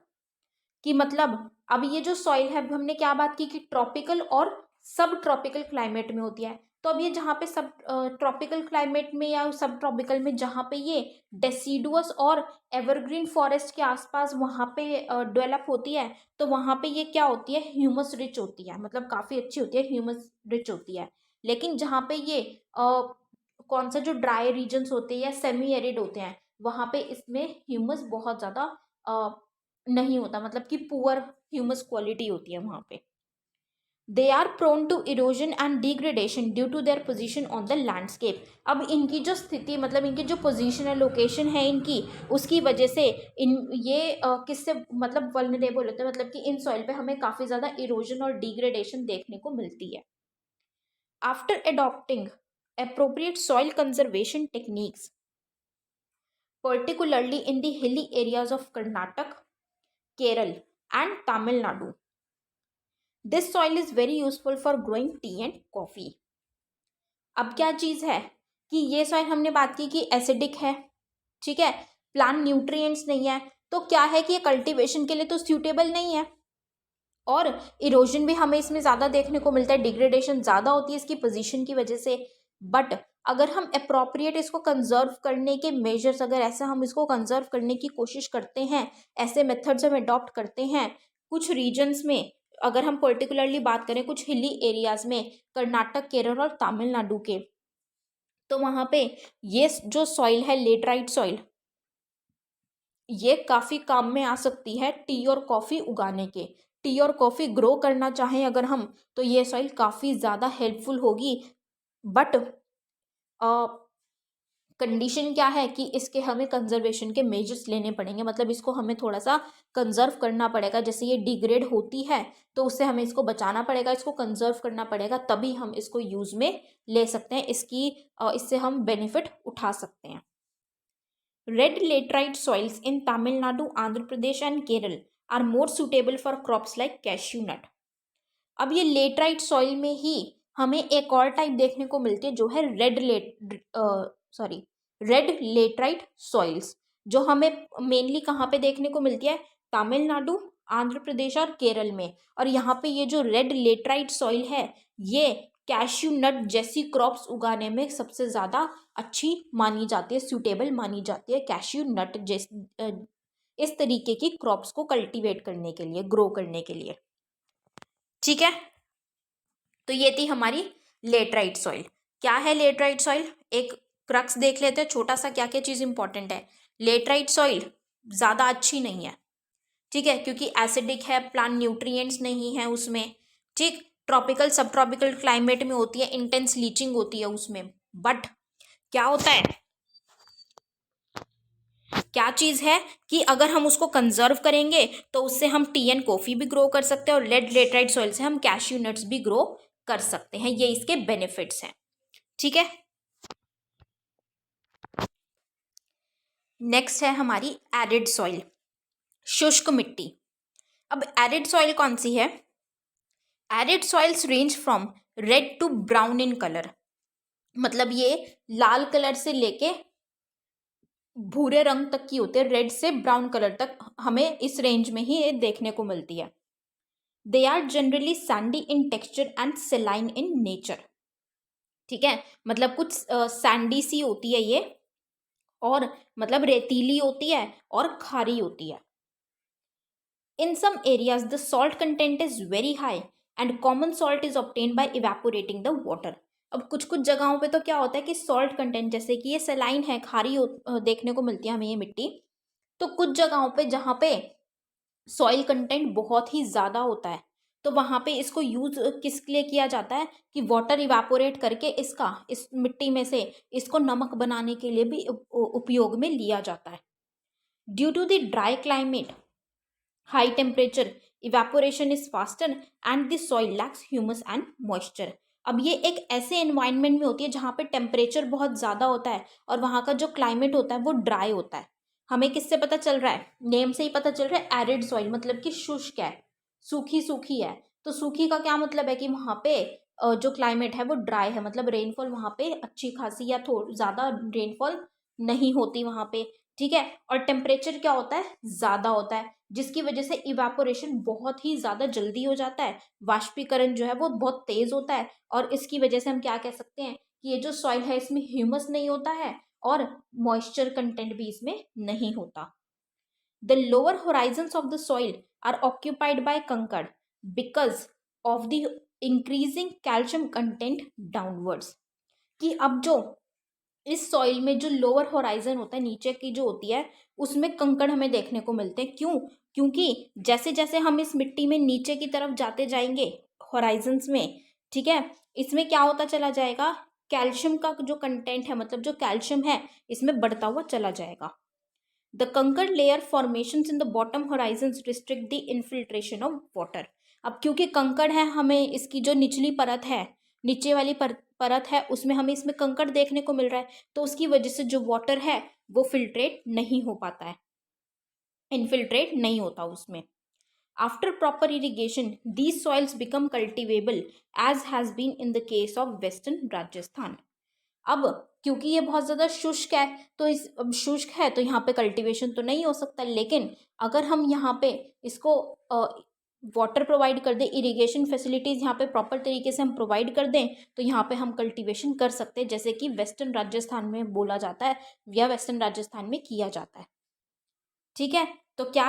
कि मतलब अब ये जो सॉइल है, अब हमने क्या बात की कि ट्रॉपिकल और सब ट्रॉपिकल क्लाइमेट में होती है, तो अब ये जहाँ पे सब ट्रॉपिकल क्लाइमेट में या सब ट्रॉपिकल में जहाँ पे ये डेसिडुअस और एवरग्रीन फॉरेस्ट के आसपास वहाँ पे डेवलप होती है, तो वहाँ पे ये क्या होती है, ह्यूमस रिच होती है, मतलब काफ़ी अच्छी होती है, ह्यूमस रिच होती है। लेकिन जहाँ पे ये कौन सा जो ड्राई रीजन्स होते हैं या सेमी एरिड होते हैं, वहाँ पे इसमें ह्यूमस बहुत ज़्यादा नहीं होता, मतलब कि पुअर ह्यूमस क्वालिटी होती है वहाँ पे। They are prone to erosion and degradation due to their position on the landscape. अब इनकी जो स्थिति मतलब इनकी जो पोजीशन है, लोकेशन है इनकी, उसकी वजह से इन ये किससे मतलब वल्नरेबल होते हैं, मतलब कि इन सॉइल पे हमें काफ़ी ज़्यादा इरोजन और डिग्रेडेशन देखने को मिलती है। After adopting appropriate soil conservation techniques, particularly in the hilly areas of Karnataka, Kerala, and Tamil Nadu. This soil is very useful for growing tea and coffee. अब क्या चीज़ है कि ये सॉइल हमने बात की कि एसिडिक है, ठीक है, प्लांट न्यूट्रिएंट्स नहीं है, तो क्या है कि ये कल्टीवेशन के लिए तो सूटेबल नहीं है, और इरोजन भी हमें इसमें ज़्यादा देखने को मिलता है, डिग्रेडेशन ज़्यादा होती है इसकी पोजीशन की वजह से। बट अगर हम अप्रोप्रिएट इसको कंजर्व करने के मेजर्स, अगर ऐसा हम इसको कंजर्व करने की कोशिश करते हैं, ऐसे मेथड्स हम अडॉप्ट करते हैं कुछ रीजन्स में, अगर हम पर्टिकुलरली बात करें कुछ हिली एरियाज में, कर्नाटक, केरल और तमिलनाडु के, तो वहाँ पे ये जो सॉइल है लेटराइट सॉइल, ये काफ़ी काम में आ सकती है टी और कॉफ़ी उगाने के। टी और कॉफ़ी ग्रो करना चाहें अगर हम, तो ये सॉइल काफ़ी ज़्यादा हेल्पफुल होगी। बट कंडीशन क्या है कि इसके हमें कंजर्वेशन के मेजर्स लेने पड़ेंगे, मतलब इसको हमें थोड़ा सा कंजर्व करना पड़ेगा। जैसे ये डिग्रेड होती है तो उससे हमें इसको बचाना पड़ेगा, इसको कंजर्व करना पड़ेगा, तभी हम इसको यूज़ में ले सकते हैं, इससे हम बेनिफिट उठा सकते हैं। Red laterite soils in Tamil Nadu, Andhra Pradesh and Kerala are more suitable for crops like cashew nut. अब ये लेटराइट सॉइल में ही हमें एक और टाइप देखने को मिलती है जो है रेड लेटराइट सॉइल्स, जो हमें मेनली कहाँ पे देखने को मिलती है, तमिलनाडु, आंध्र प्रदेश और केरल में। और यहाँ पे ये जो रेड लेटराइट सॉइल है ये कैश्यू नट जैसी क्रॉप्स उगाने में सबसे ज़्यादा अच्छी मानी जाती है, सूटेबल मानी जाती है कैश्यू नट जैसी इस तरीके की क्रॉप्स को कल्टीवेट करने के लिए, ग्रो करने के लिए, ठीक है। तो ये थी हमारी लेटराइट सॉइल। क्या है लेटराइट सॉइल, एक क्रक्स देख लेते हैं छोटा सा, क्या क्या चीज़ इंपॉर्टेंट है। लेटराइट सॉइल ज़्यादा अच्छी नहीं है, ठीक है, क्योंकि एसिडिक है, प्लांट न्यूट्रिएंट्स नहीं है उसमें, ठीक। ट्रॉपिकल सब ट्रॉपिकल क्लाइमेट में होती है, इंटेंस लीचिंग होती है उसमें। बट क्या होता है, क्या चीज़ है कि अगर हम उसको कंजर्व करेंगे तो उससे हम टी एंड कॉफ़ी भी ग्रो कर सकते हैं, और रेड लेटराइट सॉइल से हम कैश्यू नट्स भी ग्रो कर सकते हैं। ये इसके बेनिफिट्स हैं, ठीक है। नेक्स्ट है हमारी एरिड सॉइल, शुष्क मिट्टी। अब एरिड सॉइल कौन सी है, arid soils range from red to brown in colour, मतलब ये लाल कलर से लेके भूरे रंग तक की होती है, रेड से ब्राउन कलर तक हमें इस रेंज में ही ये देखने को मिलती है। They are generally sandy in texture and saline in nature, ठीक है, मतलब कुछ सैंडी सी होती है ये, और मतलब रेतीली होती है और खारी होती है। In some areas the salt content is very high and common salt is obtained by evaporating the water. अब कुछ कुछ जगहों पे तो क्या होता है कि सॉल्ट कंटेंट, जैसे कि ये सेलाइन है, खारी देखने को मिलती है हमें ये मिट्टी, तो कुछ जगहों पे जहाँ पे सॉइल कंटेंट बहुत ही ज़्यादा होता है तो वहाँ पे इसको यूज़ किस लिए किया जाता है कि वाटर इवेपोरेट करके इस मिट्टी में से इसको नमक बनाने के लिए भी उपयोग में लिया जाता है। Due to the dry climate, high temperature, evaporation is faster and the soil lacks humus and moisture. अब ये एक ऐसे एनवायरनमेंट में होती है जहाँ पे टेम्परेचर बहुत ज़्यादा होता है और वहाँ का जो क्लाइमेट होता है वो ड्राई होता है। हमें किससे पता चल रहा है, नेम से ही पता चल रहा है, एरिड सॉइल मतलब कि शुष्क है, सूखी सूखी है। तो सूखी का क्या मतलब है कि वहाँ पे जो क्लाइमेट है वो ड्राई है, मतलब रेनफॉल वहाँ पे अच्छी खासी या थोड़ी ज़्यादा रेनफॉल नहीं होती वहाँ पे, ठीक है। और टेम्परेचर क्या होता है, ज़्यादा होता है, जिसकी वजह से इवेपोरेशन बहुत ही ज़्यादा जल्दी हो जाता है, वाष्पीकरण जो है वो बहुत तेज़ होता है, और इसकी वजह से हम क्या कह सकते हैं कि ये जो सॉइल है इसमें ह्यूमस नहीं होता है और मॉइस्चर कंटेंट भी इसमें नहीं होता। The lower horizons of the soil are occupied by kankar because of the increasing calcium content downwards, कि अब जो इस सॉइल में जो लोअर होराइजन होता है, नीचे की जो होती है, उसमें कंकड़ हमें देखने को मिलते हैं। क्यों, क्योंकि जैसे जैसे हम इस मिट्टी में नीचे की तरफ जाते जाएंगे, हॉराइजन्स में, ठीक है, इसमें क्या होता चला जाएगा, कैल्शियम का जो कंटेंट है, मतलब जो कैल्शियम है इसमें बढ़ता हुआ चला जाएगा। द कंकड़ layer formations in the bottom Horizons restrict the infiltration of water. अब क्योंकि कंकड़ है, हमें इसकी जो निचली परत है, नीचे वाली परत है, उसमें हमें इसमें कंकड़ देखने को मिल रहा है, तो उसकी वजह से जो वाटर है वो फिल्ट्रेट नहीं हो पाता है, इनफिल्ट्रेट नहीं होता उसमें। After proper irrigation these soils become cultivable as has been in the case of western Rajasthan. अब क्योंकि ये बहुत ज़्यादा शुष्क है, तो इस अब शुष्क है तो यहाँ पे कल्टीवेशन तो नहीं हो सकता, लेकिन अगर हम यहाँ पे इसको वाटर प्रोवाइड कर दें, इरिगेशन फैसिलिटीज़ यहाँ पे प्रॉपर तरीके से हम प्रोवाइड कर दें, तो यहाँ पे हम कल्टीवेशन कर सकते हैं, जैसे कि वेस्टर्न राजस्थान में बोला जाता है या वेस्टर्न राजस्थान में किया जाता है। ठीक है, तो क्या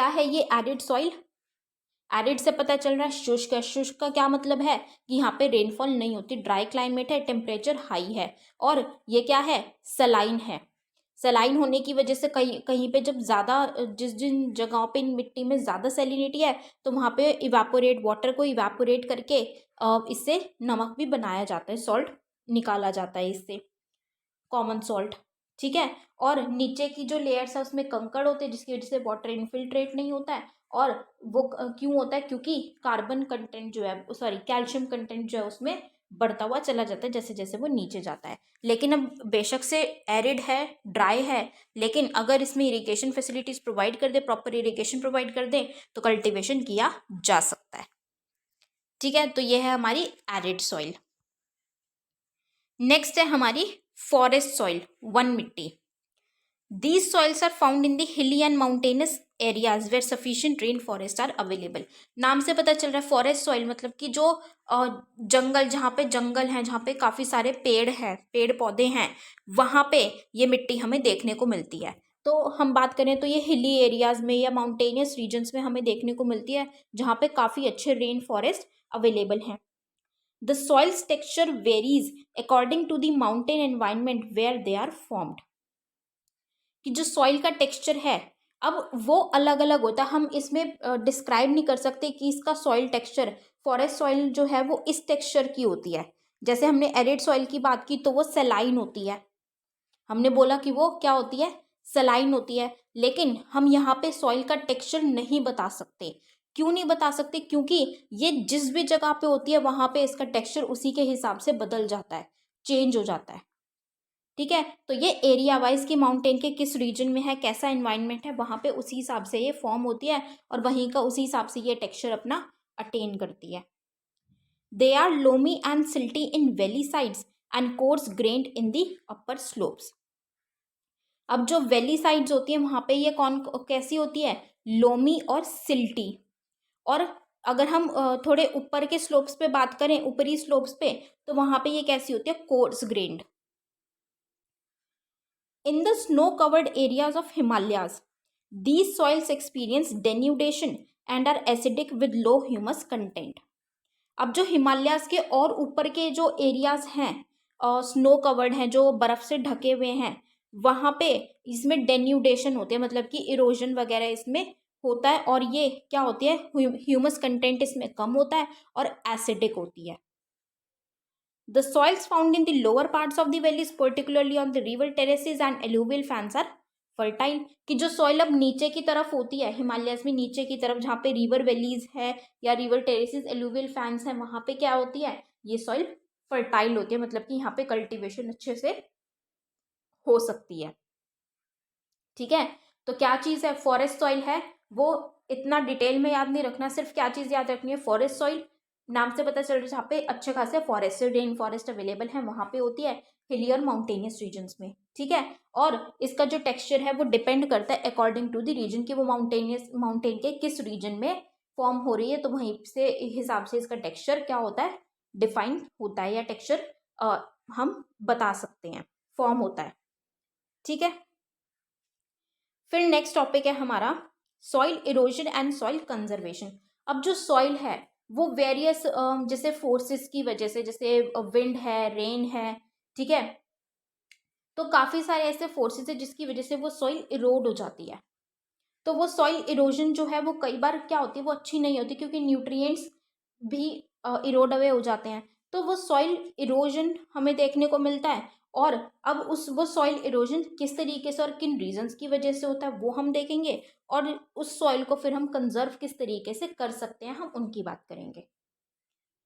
है ये एरिड सॉइल। एरिड से पता चल रहा है शुष्क है। शुष्क का क्या मतलब है कि यहाँ पे रेनफॉल नहीं होती, ड्राई क्लाइमेट है, टेम्परेचर हाई है, और ये क्या है, सलाइन है। सलाइन होने की वजह से कहीं कहीं पे जब ज़्यादा, जिन जगहों पे मिट्टी में ज़्यादा सैलिनिटी है, तो वहाँ पे इवापोरेट, वाटर को इवापोरेट करके इससे नमक भी बनाया जाता है, सॉल्ट निकाला जाता है इससे, कॉमन सॉल्ट। ठीक है, और नीचे की जो लेयर्स है उसमें कंकड़ होते हैं, जिसकी वजह से वाटर इनफिल्ट्रेट नहीं होता है। और वो क्यों होता है, क्योंकि कार्बन कंटेंट जो है, सॉरी कैल्शियम कंटेंट जो है उसमें बढ़ता हुआ चला जाता है जैसे जैसे वो नीचे जाता है। लेकिन अब बेशक से एरिड है, ड्राई है, लेकिन अगर इसमें इरिगेशन फैसिलिटीज प्रोवाइड कर दे, प्रॉपर इरिगेशन प्रोवाइड कर दे, तो कल्टिवेशन किया जा सकता है। ठीक है, तो ये है हमारी एरिड सॉइल। नेक्स्ट है हमारी फॉरेस्ट सॉइल, वन मिट्टी। These soils are found in the hilly and mountainous areas where sufficient rain forests are available। नाम से पता चल रहा है फॉरेस्ट सॉइल मतलब कि जो जंगल, जहाँ पे जंगल हैं, जहाँ पे काफ़ी सारे पेड़ हैं, पेड़ पौधे हैं, वहाँ पे ये मिट्टी हमें देखने को मिलती है। तो हम बात करें तो ये हिली एरियाज में या माउंटेनियस रीजन्स में हमें देखने को मिलती है, जहाँ पे काफ़ी अच्छे रेन फॉरेस्ट अवेलेबल हैं। The soil's texture varies according to the mountain environment where they are formed. कि जो सॉइल का टेक्सचर है, अब वो अलग अलग होता है, हम इसमें डिस्क्राइब नहीं कर सकते कि इसका सॉइल टेक्सचर, फॉरेस्ट सॉइल जो है वो इस टेक्सचर की होती है। जैसे हमने एरिड सॉइल की बात की तो वो सलाइन होती है, हमने बोला कि वो क्या होती है, सलाइन होती है। लेकिन हम यहाँ पे सॉइल का टेक्सचर नहीं बता सकते। क्यों नहीं बता सकते, क्योंकि ये जिस भी जगह पे होती है वहाँ पे इसका टेक्सचर उसी के हिसाब से बदल जाता है, चेंज हो जाता है। ठीक है, तो ये एरिया वाइज की माउंटेन के किस रीजन में है, कैसा एनवायरनमेंट है, वहाँ पे उसी हिसाब से ये फॉर्म होती है, और वहीं का उसी हिसाब से ये टेक्सचर अपना अटेन करती है। They are loamy and silty in valley sides and coarse grained in the upper slopes. अब जो वैली साइड्स होती है वहाँ पे ये कौन कैसी होती है, लोमी और सिल्टी। और अगर हम थोड़े ऊपर के स्लोप्स पे बात करें, ऊपरी स्लोप्स पे, तो वहाँ पे ये कैसी होती है, course grand. In the snow-covered areas of Himalayas, these soils experience denudation and are acidic with low humus content। अब जो हिमालयाज के और ऊपर के जो एरियाज हैं, स्नो कवर्ड हैं, जो बर्फ से ढके हुए हैं, वहाँ पे इसमें डेन्यूडेशन होते हैं, मतलब कि इरोजन वगैरह इसमें होता है, और ये क्या होती है, ह्यूमस कंटेंट इसमें कम होता है और एसिडिक होती है। The soils found in the lower parts of the valleys, particularly on the river terraces and alluvial fans are fertile। कि जो सॉइल अब नीचे की तरफ होती है, हिमालयस में नीचे की तरफ जहाँ पे रिवर वैलीज है या रिवर टेरेसेस, एलुवियल फैंस हैं, वहाँ पे क्या होती है, ये सॉइल फर्टाइल होती है, मतलब कि यहाँ पे कल्टीवेशन अच्छे से हो सकती है। ठीक है, तो क्या चीज़ है, फॉरेस्ट सॉइल है, वो इतना डिटेल में याद नहीं रखना, सिर्फ क्या चीज़ याद रखनी है, फॉरेस्ट सॉइल नाम से पता चल रहा है, जहाँ पे अच्छे खासे फॉरेस्ट, रेन फॉरेस्ट अवेलेबल है, वहाँ पे होती है, हिली और माउंटेनियस रीजन्स में। ठीक है, और इसका जो टेक्सचर है वो डिपेंड करता है अकॉर्डिंग टू द रीजन, कि वो माउंटेन के किस रीजन में फॉर्म हो रही है, तो वहीं से हिसाब से इसका टेक्सचर क्या होता है, डिफाइन होता है, या टेक्सचर हम बता सकते हैं, फॉर्म होता है। ठीक है, फिर नेक्स्ट टॉपिक है हमारा soil erosion and soil conservation. अब जो सॉइल है वो वेरियस जैसे फोर्सेस की वजह से, जैसे विंड है, रेन है, ठीक है, तो काफ़ी सारे ऐसे फोर्सेस है जिसकी वजह से वो सॉइल इरोड हो जाती है। तो वो सॉइल इरोजन जो है वो कई बार क्या होती है, वो अच्छी नहीं होती, क्योंकि न्यूट्रिएंट्स भी इरोड अवे हो जाते हैं। तो वो सॉइल इरोजन हमें देखने को मिलता है। और अब वो सॉइल इरोजन किस तरीके से और किन रीजंस की वजह से होता है वो हम देखेंगे, और उस सॉइल को फिर हम कंजर्व किस तरीके से कर सकते हैं हम उनकी बात करेंगे।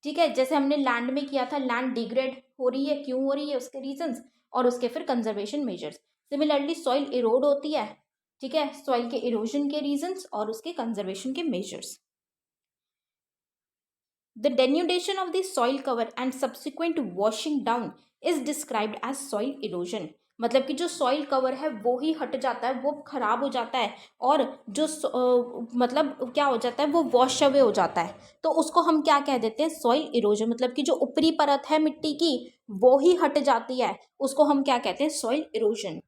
ठीक है, जैसे हमने लैंड में किया था, लैंड डिग्रेड हो रही है, क्यों हो रही है, उसके रीजंस और उसके फिर conservation measures. Similarly soil Erode होती है, ठीक है, सॉइल के इरोजन के रीजंस और उसके कंजर्वेशन के measures. The denudation of the soil cover and subsequent washing down is described as soil erosion। मतलब कि जो सॉइल कवर है वो ही हट जाता है, वो खराब हो जाता है, और जो मतलब क्या हो जाता है, वो वॉश अवे हो जाता है, तो उसको हम क्या कह देते हैं, सॉइल इरोजन। मतलब कि जो ऊपरी परत है मिट्टी की वो ही हट जाती है, उसको हम क्या कहते हैं, soil erosion.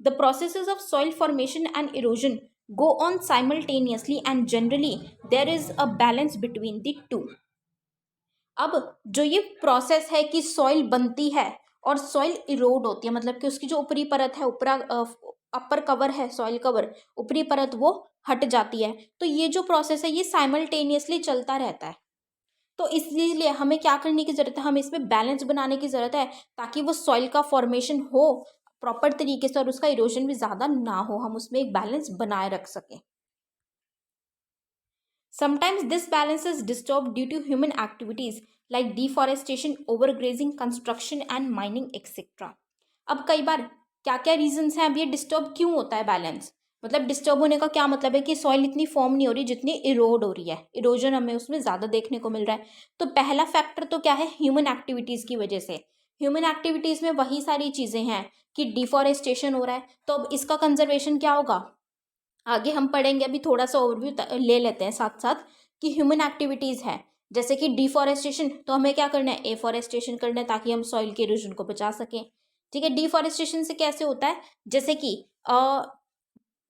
The processes of soil formation and erosion go on simultaneously and generally there is a balance between the two। अब जो ये प्रोसेस है कि सॉइल बनती है और सॉइल इरोड होती है, मतलब कि उसकी जो ऊपरी परत है, ऊपरा अपर कवर है, सॉइल कवर, ऊपरी परत वो हट जाती है, तो ये जो प्रोसेस है ये साइमल्टेनियसली चलता रहता है। तो इसलिए हमें क्या करने की ज़रूरत है, हमें इसमें बैलेंस बनाने की ज़रूरत है, ताकि वो सॉइल का फॉर्मेशन हो प्रॉपर तरीके से और उसका इरोजन भी ज़्यादा ना हो, हम उसमें एक बैलेंस बनाए रख सकें। Sometimes this balance is disturbed due to human activities like deforestation, overgrazing, construction and mining etc। अब कई बार क्या क्या रीजंस हैं, अब ये डिस्टर्ब क्यों होता है बैलेंस, मतलब डिस्टर्ब होने का क्या मतलब है कि सॉइल इतनी फॉर्म नहीं हो रही जितनी इरोड हो रही है, इरोजन हमें उसमें ज़्यादा देखने को मिल रहा है। तो पहला फैक्टर तो क्या है, ह्यूमन एक्टिविटीज़ की वजह से। ह्यूमन एक्टिविटीज़ में वही सारी चीज़ें हैं कि डिफॉरेस्टेशन हो रहा है, तो अब इसका कंजर्वेशन क्या होगा, आगे हम पढ़ेंगे, अभी थोड़ा सा ओवरव्यू ले लेते हैं साथ साथ कि ह्यूमन एक्टिविटीज़ है, जैसे कि डिफॉरेस्टेशन, तो हमें क्या करना है, एफॉरेस्टेशन करना है, ताकि हम सॉइल के इरोजन को बचा सकें। ठीक है, डिफॉरेस्टेशन से कैसे होता है, जैसे कि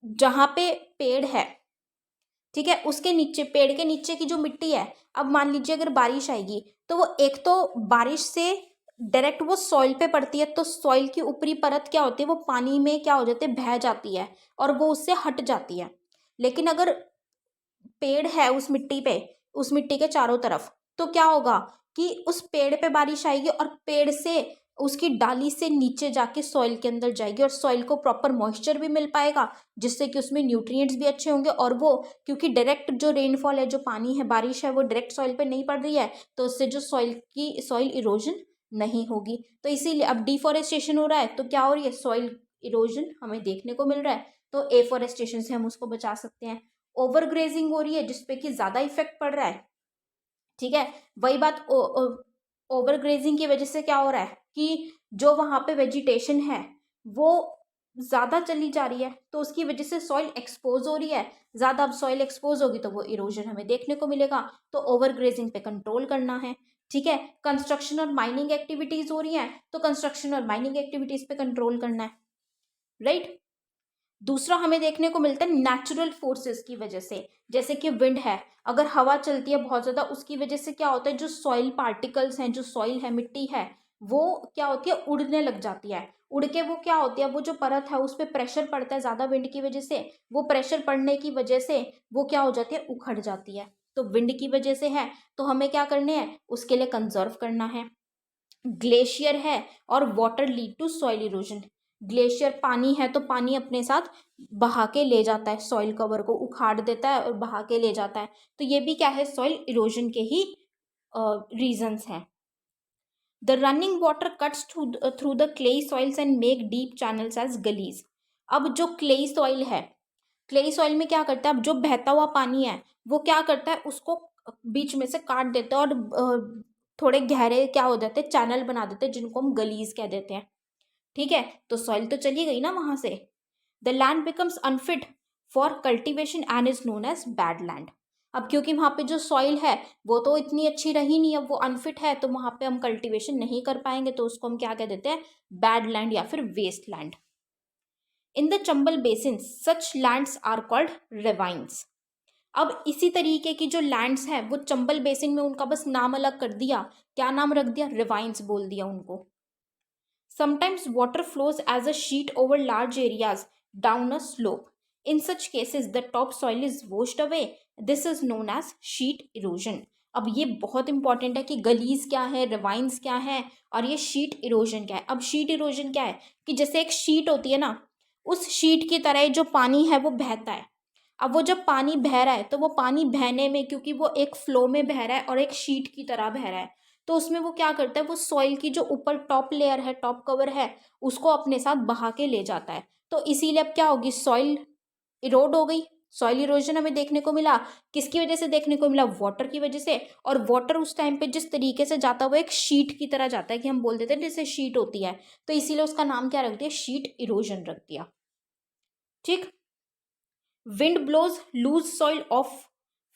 जहाँ पे पेड़ है, ठीक है, उसके नीचे, पेड़ के नीचे की जो मिट्टी है, अब मान लीजिए अगर बारिश आएगी तो वो एक तो बारिश से डायरेक्ट वो सॉइल पे पड़ती है, तो सॉइल की ऊपरी परत क्या होती है, वो पानी में क्या हो जाती है, बह जाती है और वो उससे हट जाती है। लेकिन अगर पेड़ है उस मिट्टी पे, उस मिट्टी के चारों तरफ, तो क्या होगा कि उस पेड़ पे बारिश आएगी और पेड़ से, उसकी डाली से नीचे जाके सॉइल के अंदर जाएगी और सॉइल को प्रॉपर मॉइस्चर भी मिल पाएगा, जिससे कि उसमें न्यूट्रिएंट्स भी अच्छे होंगे, और वो क्योंकि डायरेक्ट जो रेनफॉल है, जो पानी है, बारिश है, वो डायरेक्ट सॉइल पे नहीं पड़ रही है, तो उससे जो सॉइल इरोजन नहीं होगी। तो इसीलिए अब डिफॉरेस्टेशन हो रहा है तो क्या हो रही है, सॉइल इरोजन हमें देखने को मिल रहा है, तो एफॉरेस्टेशन से हम उसको बचा सकते हैं। ओवरग्रेजिंग हो रही है जिसपे कि ज्यादा इफेक्ट पड़ रहा है, ठीक है, वही बात ओवरग्रेजिंग की वजह से क्या हो रहा है कि जो वहां पे वेजिटेशन है वो ज्यादा चली जा रही है, तो उसकी वजह से सॉइल एक्सपोज हो रही है ज्यादा। अब सॉइल एक्सपोज होगी तो वो इरोजन हमें देखने को मिलेगा, तो ओवरग्रेजिंग पे कंट्रोल करना है। ठीक है, कंस्ट्रक्शन और माइनिंग एक्टिविटीज हो रही हैं, तो कंस्ट्रक्शन और माइनिंग एक्टिविटीज पे कंट्रोल करना है, राइट। दूसरा हमें देखने को मिलता है नेचुरल फोर्सेस की वजह से, जैसे कि विंड है, अगर हवा चलती है बहुत ज़्यादा, उसकी वजह से क्या होता है, जो सॉइल पार्टिकल्स हैं, जो सॉइल है, मिट्टी है, वो क्या होती है, उड़ने लग जाती है। उड़ के वो क्या होती है, वो जो परत है उस पर प्रेशर पड़ता है ज़्यादा विंड की वजह से, वो प्रेशर पड़ने की वजह से वो क्या हो जाती है, उखड़ जाती है। तो विंड की वजह से है, तो हमें क्या करने हैं, उसके लिए कंजर्व करना है। ग्लेशियर है और water lead to soil erosion. Glacier पानी है, तो पानी अपने साथ बहा के ले जाता है, सॉइल कवर को उखाड़ देता है और बहा के ले जाता है, तो ये भी क्या है, सॉइल इरोजन के ही रीजंस हैं। The running water cuts through the clayey soils and make deep channels as gullies. अब जो क्लेई सॉइल है, क्लेई सॉइल में क्या करता है, अब जो बहता हुआ पानी है वो क्या करता है, उसको बीच में से काट देता है और थोड़े गहरे क्या हो जाते हैं, चैनल बना देते हैं, जिनको हम गलीज कह देते हैं। ठीक है, तो सॉइल तो चली गई ना वहां से। The land becomes unfit for cultivation and is known as bad land. अब क्योंकि वहां पे जो सॉइल है वो तो इतनी अच्छी रही नहीं, अब वो अनफिट है, तो वहां पे हम कल्टिवेशन नहीं कर पाएंगे, तो उसको हम क्या कह देते हैं, बैड लैंड या फिर waste land. In the Chambal basin such lands are called ravines. अब इसी तरीके की जो लैंड्स हैं वो चंबल बेसिन में, उनका बस नाम अलग कर दिया, क्या नाम रख दिया, रिवाइन्स बोल दिया उनको। Sometimes water flows as a sheet over large areas down a slope. In such cases the top soil is washed away. This is known as sheet erosion. अब ये बहुत इंपॉर्टेंट है कि गलीज क्या है, रिवाइंस क्या है और ये शीट इरोजन क्या है. अब शीट इरोजन क्या है कि जैसे एक शीट होती है ना, उस शीट की तरह जो पानी है वो बहता है. अब वो जब पानी बह रहा है तो वो पानी बहने में, क्योंकि वो एक फ्लो में बह रहा है और एक शीट की तरह बह रहा है, तो उसमें वो क्या करता है, वो सॉइल की जो ऊपर टॉप लेयर है, टॉप कवर है, उसको अपने साथ बहा के ले जाता है. तो इसीलिए अब क्या होगी, सॉइल इरोड हो गई. सॉइल इरोजन हमें देखने को मिला, किसकी वजह से देखने को मिला, वाटर की वजह से. और वाटर उस टाइम पे जिस तरीके से जाता है वो एक शीट की तरह जाता है, कि हम बोल देते हैं जैसे शीट होती है, तो इसीलिए उसका नाम क्या रख दिया, शीट इरोजन रख दिया. ठीक. Wind blows loose soil of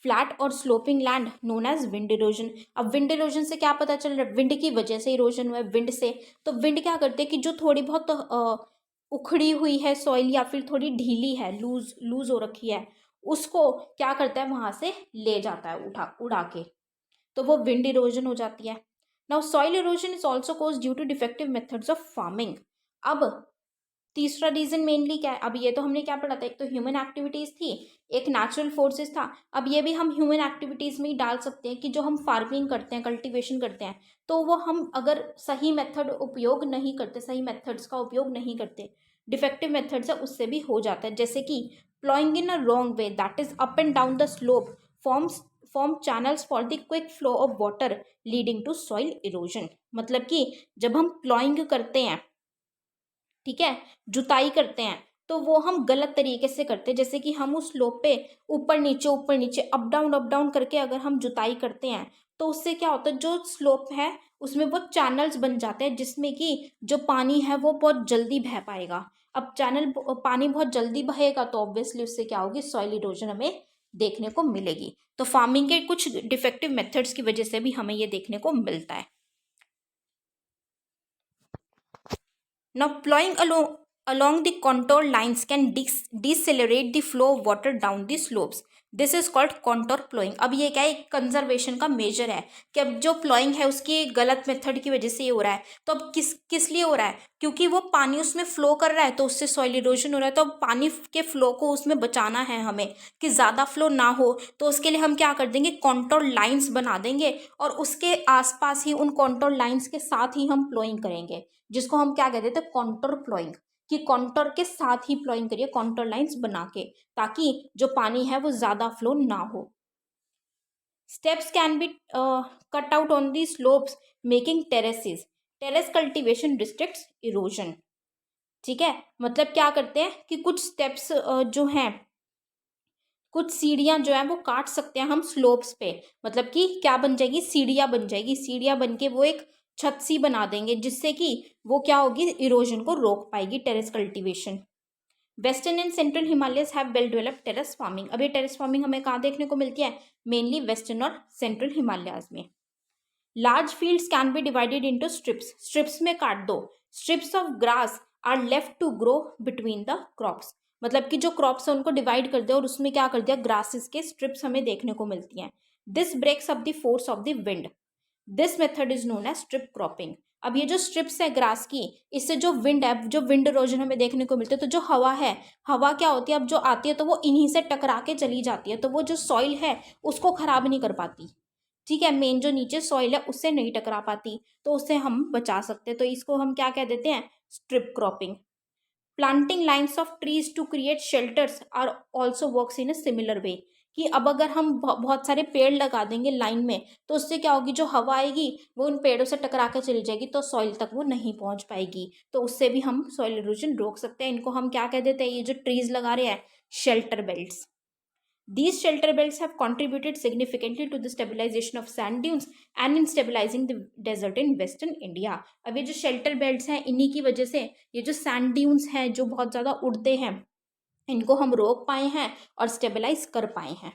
flat और sloping land known as wind erosion. अब विंड इरोजन से क्या पता चल रहा है, विंड की वजह से इरोजन हुआ है, विंड से. तो विंड क्या करते हैं कि जो थोड़ी बहुत उखड़ी हुई है सॉइल या फिर थोड़ी ढीली है, लूज लूज हो रखी है, उसको क्या करता है, वहां से ले जाता है उठा उड़ा के, तो वो विंड इरोजन हो जाती है. Now soil erosion is also cause due to defective methods of farming. अब तीसरा रीजन मेनली क्या है, अब ये तो हमने क्या पढ़ा था, एक तो ह्यूमन एक्टिविटीज थी, एक नेचुरल फोर्सेस था. अब ये भी हम ह्यूमन एक्टिविटीज में ही डाल सकते हैं कि जो हम फार्मिंग करते हैं, कल्टीवेशन करते हैं, तो वो हम अगर सही मेथड उपयोग नहीं करते, सही मेथड्स का उपयोग नहीं करते, डिफेक्टिव मेथड्स है, उससे भी हो जाता है. जैसे कि ploughing in a wrong way, that is up and down the slope, form channels for the quick flow of water leading to soil erosion. मतलब कि जब हम प्लॉइंग करते हैं, ठीक है, जुताई करते हैं, तो वो हम गलत तरीके से करते हैं. जैसे कि हम उस स्लोप पे ऊपर नीचे अप डाउन करके अगर हम जुताई करते हैं, तो उससे क्या होता है, जो स्लोप है उसमें वो चैनल्स बन जाते हैं, जिसमें कि जो पानी है वो बहुत जल्दी बह पाएगा. अब पानी बहुत जल्दी बहेगा तो ऑब्वियसली उससे क्या होगी, सॉइल इरोजन हमें देखने को मिलेगी. तो फार्मिंग के कुछ डिफेक्टिव मेथड्स की वजह से भी हमें ये देखने को मिलता है. Now, plowing along the contour lines can decelerate the flow of water down the slopes. This is called contour ploughing. अब ये क्या है, कंजर्वेशन का मेजर है कि अब जो प्लोइंग है उसकी गलत मेथड की वजह से ये हो रहा है. तो अब किस लिए हो रहा है, क्योंकि वो पानी उसमें फ्लो कर रहा है तो उससे सॉइल इरोजन हो रहा है. तो अब पानी के फ्लो को उसमें बचाना है हमें कि ज़्यादा फ्लो ना हो, तो उसके लिए हम क्या कर देंगे, कॉन्टोर लाइन्स बना देंगे और उसके आसपास ही, उन कॉन्टोर लाइन्स के साथ ही हम प्लोइंग करेंगे, जिसको हम क्या कहते थे, कॉन्टोर प्लोइंग. कि कॉन्टोर के साथ ही प्लोइंग करिए, कॉन्टोर लाइंस बना के, ताकि जो पानी है वो ज़्यादा फ्लो ना हो. Steps can be cut out on the slopes making terraces. Terrace cultivation restricts erosion. ठीक है, मतलब क्या करते हैं कि कुछ स्टेप्स जो हैं, कुछ सीढ़ियाँ जो है वो काट सकते हैं हम स्लोप्स पे. मतलब कि क्या बन जाएगी, सीढ़ियाँ बन जाएगी, सीढ़ियाँ बन के वो एक छत सी बना देंगे, जिससे कि वो क्या होगी, इरोजन को रोक पाएगी, terrace cultivation. Western and central Himalayas have well developed terrace farming. अब ये टेरेस फार्मिंग हमें कहाँ देखने को मिलती है, मेनली वेस्टर्न और सेंट्रल हिमालयाज में. Large fields can be divided into strips. Strips में काट दो. Strips of grass are left to grow between the crops. मतलब कि जो क्रॉप्स है उनको डिवाइड कर दिया और उसमें क्या कर दिया, ग्रासेस के स्ट्रिप्स हमें देखने को मिलती हैं. This breaks up the force of the wind. This method is known as strip cropping. अब ये जो स्ट्रिप्स है ग्रास की, इससे जो विंड है, जो विंड इरोजन हमें देखने को मिलती है, तो जो हवा है, हवा क्या होती है, अब जो आती है तो वो इन्हीं से टकरा के चली जाती है, तो वो जो सॉइल है उसको खराब नहीं कर पाती. ठीक है, मेन जो नीचे सॉइल है उससे नहीं टकरा पाती, तो उससे हम बचा सकते हैं. तो इसको हम क्या कह देते हैं, strip cropping. Planting lines of trees to create shelters are also works in a similar way. कि अब अगर हम बहुत सारे पेड़ लगा देंगे लाइन में, तो उससे क्या होगी, जो हवा आएगी वो उन पेड़ों से टकरा के चली जाएगी, तो सॉइल तक वो नहीं पहुंच पाएगी. तो उससे भी हम सॉइल इरोजन रोक सकते हैं. इनको हम क्या कह देते हैं, ये जो ट्रीज लगा रहे हैं, shelter belts. These shelter belts have contributed significantly to the stabilization of sand dunes and in stabilizing the desert in western India. अब ये जो शेल्टर बेल्ट्स हैं, इन्हीं की वजह से ये जो सैंड ड्यून्स हैं जो बहुत ज़्यादा उड़ते हैं, इनको हम रोक पाए हैं और स्टेबलाइज कर पाए हैं.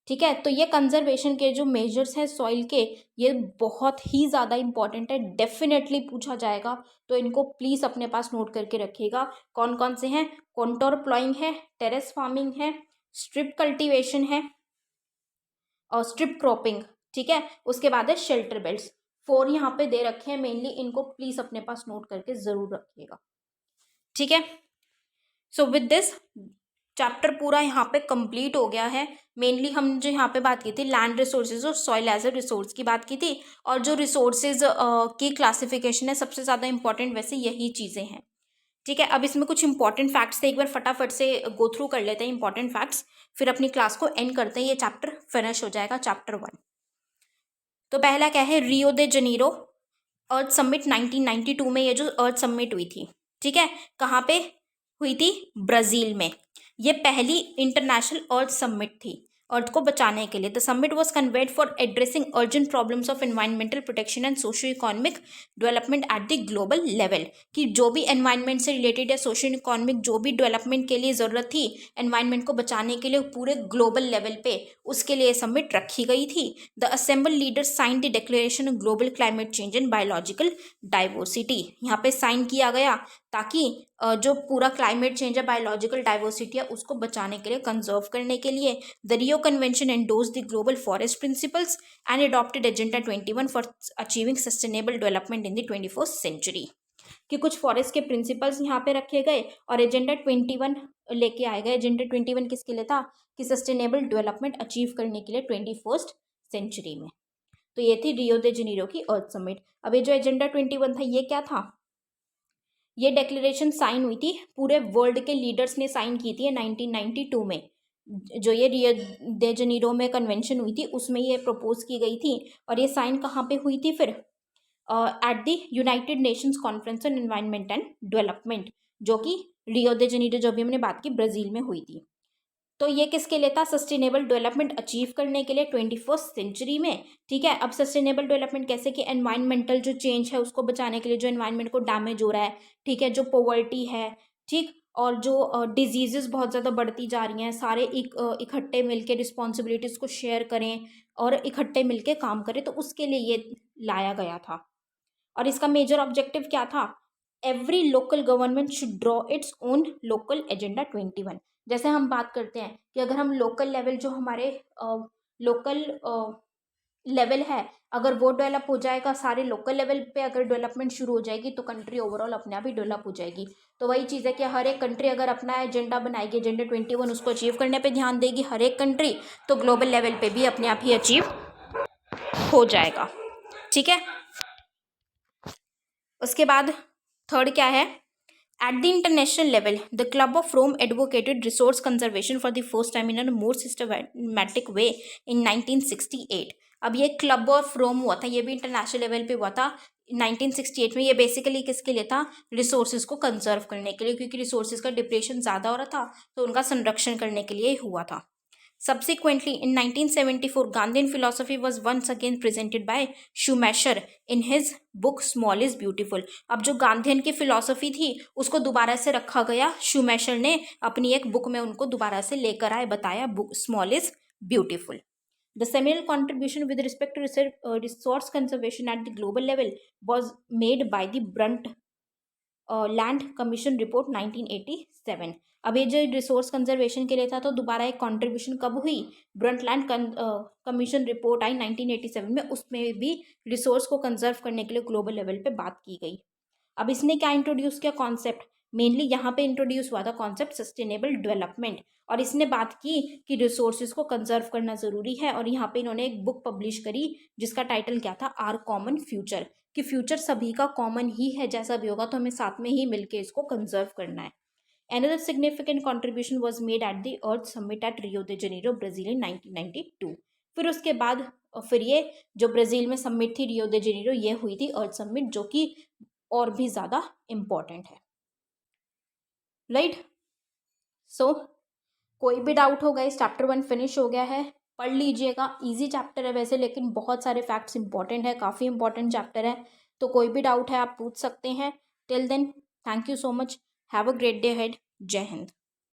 ठीक है, तो ये कंजर्वेशन के जो मेजर्स हैं सॉइल के, ये बहुत ही ज़्यादा इंपॉर्टेंट है, डेफिनेटली पूछा जाएगा, तो इनको प्लीज़ अपने पास नोट करके रखिएगा. कौन कौन से हैं, कॉन्टोर प्लॉइंग है, टेरेस फार्मिंग है, स्ट्रिप कल्टीवेशन है और स्ट्रिप क्रॉपिंग. ठीक है, उसके बाद है शेल्टर बेल्ट्स. 4 यहाँ पे दे रखे हैं मेनली, इनको प्लीज़ अपने पास नोट करके ज़रूर रखिएगा. ठीक है, सो विद दिस चैप्टर पूरा यहाँ पे कंप्लीट हो गया है। मेनली हम जो यहाँ पे बात की थी लैंड रिसोर्सेज और सॉइल एज ए रिसोर्स की बात की थी, और जो रिसोर्सेज की क्लासिफिकेशन है सबसे ज़्यादा इंपॉर्टेंट वैसे यही चीज़ें हैं। ठीक है, अब इसमें कुछ इंपॉर्टेंट फैक्ट्स थे, एक बार फटाफट से गो थ्रू कर लेते हैं इंपॉर्टेंट फैक्ट्स, फिर अपनी क्लास को एंड करते हैं, ये चैप्टर फिनिश हो जाएगा, चैप्टर 1। तो पहला क्या है, रियो दे जनीरो अर्थ समिट 1992 में, ये जो अर्थ समिट हुई थी, ठीक है, कहाँ पे हुई थी, ब्राज़ील में। ये पहली इंटरनेशनल अर्थ समिट थी अर्थ को बचाने के लिए। The summit was conveyed for addressing urgent problems of environmental protection and socio economic development at the global level, कि जो भी एनवायरमेंट से रिलेटेड या सोशियो इकोनॉमिक जो भी डेवलपमेंट के लिए ज़रूरत थी एनवायरमेंट को बचाने के लिए पूरे ग्लोबल लेवल पे, उसके लिए समिट रखी गई थी। The assemble leaders sign the declaration of global climate change and biological diversity, यहाँ पे साइन किया गया ताकि जो पूरा क्लाइमेट चेंज है, बायोलॉजिकल डाइवर्सिटी है, उसको बचाने के लिए, कंजर्व करने के लिए। The Rio convention endorse the global forest principles and adopted agenda 21 for achieving sustainable development in the 21st century, कि कुछ फॉरेस्ट के प्रिंसिपल्स यहाँ पे रखे गए और एजेंडा 21 लेके आए गए। एजेंडा 21 किसके लिए था, कि सस्टेनेबल डेवलपमेंट अचीव करने के लिए 21st सेंचुरी में। तो ये थी रियो दे जनीरो की अर्थ समिट। अब ये जो एजेंडा 21 था, ये क्या था, ये डिक्लेरेशन साइन हुई थी, पूरे वर्ल्ड के लीडर्स ने साइन की थी 1992 में। जो ये रियो दे जनीरो में कन्वेंशन हुई थी उसमें ये प्रपोज की गई थी, और ये साइन कहाँ पे हुई थी फिर, at the United Nations conference on environment and development, जो कि रियो दे जनीरो जो भी हमने बात की ब्राज़ील में हुई थी। तो ये किसके लिए था, सस्टेनेबल डेवलपमेंट अचीव करने के लिए 21st सेंचुरी में। ठीक है, अब सस्टेनेबल डेवलपमेंट कैसे, कि एनवायरमेंटल जो चेंज है उसको बचाने के लिए, जो एनवायरमेंट को डैमेज हो रहा है, ठीक है, जो पॉवर्टी है, ठीक, और जो डिजीजेस बहुत ज़्यादा बढ़ती जा रही हैं, सारे इकट्ठे मिलके रिस्पॉन्सिबिलिटीज़ को शेयर करें और इकट्ठे मिलके काम करें, तो उसके लिए ये लाया गया था। और इसका मेजर ऑब्जेक्टिव क्या था, every local government should draw its own local agenda 21। जैसे हम बात करते हैं कि अगर हम लोकल लेवल, जो हमारे लोकल लेवल है, अगर वो डेवलप हो जाएगा, सारे लोकल लेवल पे अगर डेवलपमेंट शुरू हो जाएगी तो कंट्री ओवरऑल अपने आप ही डेवलप हो जाएगी। तो वही चीज़ है कि हर एक कंट्री अगर अपना एजेंडा बनाएगी, एजेंडा 21 उसको अचीव करने पे ध्यान देगी हर एक कंट्री, तो ग्लोबल लेवल पे भी अपने आप ही अचीव हो जाएगा। ठीक है, उसके बाद थर्ड क्या है, at the international level the club of Rome advocated resource conservation for the first time in a more systematic way in 1968। अब ये क्लब ऑफ रोम हुआ था, ये भी इंटरनेशनल लेवल पे हुआ था 1968 में। ये बेसिकली किसके लिए था, रिसोर्सेज को कंजर्व करने के लिए, क्योंकि रिसोर्सेज का डिप्रेशन ज़्यादा हो रहा था, तो उनका संरक्षण करने के लिए हुआ था। Subsequently, in 1974, Gandhian philosophy was once again presented by Schumacher in his book Small is Beautiful। अब जो गांधीयन की फिलॉसफी थी उसको दोबारा से रखा गया, शूमेशर ने अपनी एक बुक में उनको दोबारा से लेकर आए, बताया, book small is beautiful. The seminal contribution with respect to resource conservation at the global level was made by the Brunt land commission report 1987। अब ये जो रिसोर्स कंजर्वेशन के लिए था, तो दोबारा एक कंट्रीब्यूशन कब हुई, ब्रंटलैंड कमीशन रिपोर्ट आई 1987 में, उसमें भी रिसोर्स को कंजर्व करने के लिए ग्लोबल लेवल पे बात की गई। अब इसने क्या इंट्रोड्यूस किया कॉन्सेप्ट, मेनली यहाँ पे इंट्रोड्यूस हुआ था कॉन्सेप्ट सस्टेनेबल डेवलपमेंट, और इसने बात की कि रिसोर्सेज को कंजर्व करना ज़रूरी है। और यहाँ पे इन्होंने एक बुक पब्लिश करी जिसका टाइटल क्या था, आर कॉमन फ्यूचर, कि फ्यूचर सभी का कॉमन ही है, जैसा भी होगा तो हमें साथ में ही मिलके इसको कंजर्व करना है। Another significant contribution was made at the Earth Summit at Rio de Janeiro, Brazil in 1992। फिर उसके बाद फिर ये जो ब्राज़ील में समिट थी रियो दे जेनेरो, ये हुई थी अर्थ समिट, जो कि और भी ज़्यादा इम्पॉर्टेंट है। राइट, सो कोई भी डाउट होगा, इस चैप्टर 1 फिनिश हो गया है, पढ़ लीजिएगा। इजी चैप्टर है वैसे, लेकिन बहुत सारे फैक्ट्स इंपॉर्टेंट है, काफ़ी इंपॉर्टेंट चैप्टर है, तो कोई भी डाउट है आप पूछ सकते हैं। Till then, thank you so much, have a great day ahead, जय हिंद।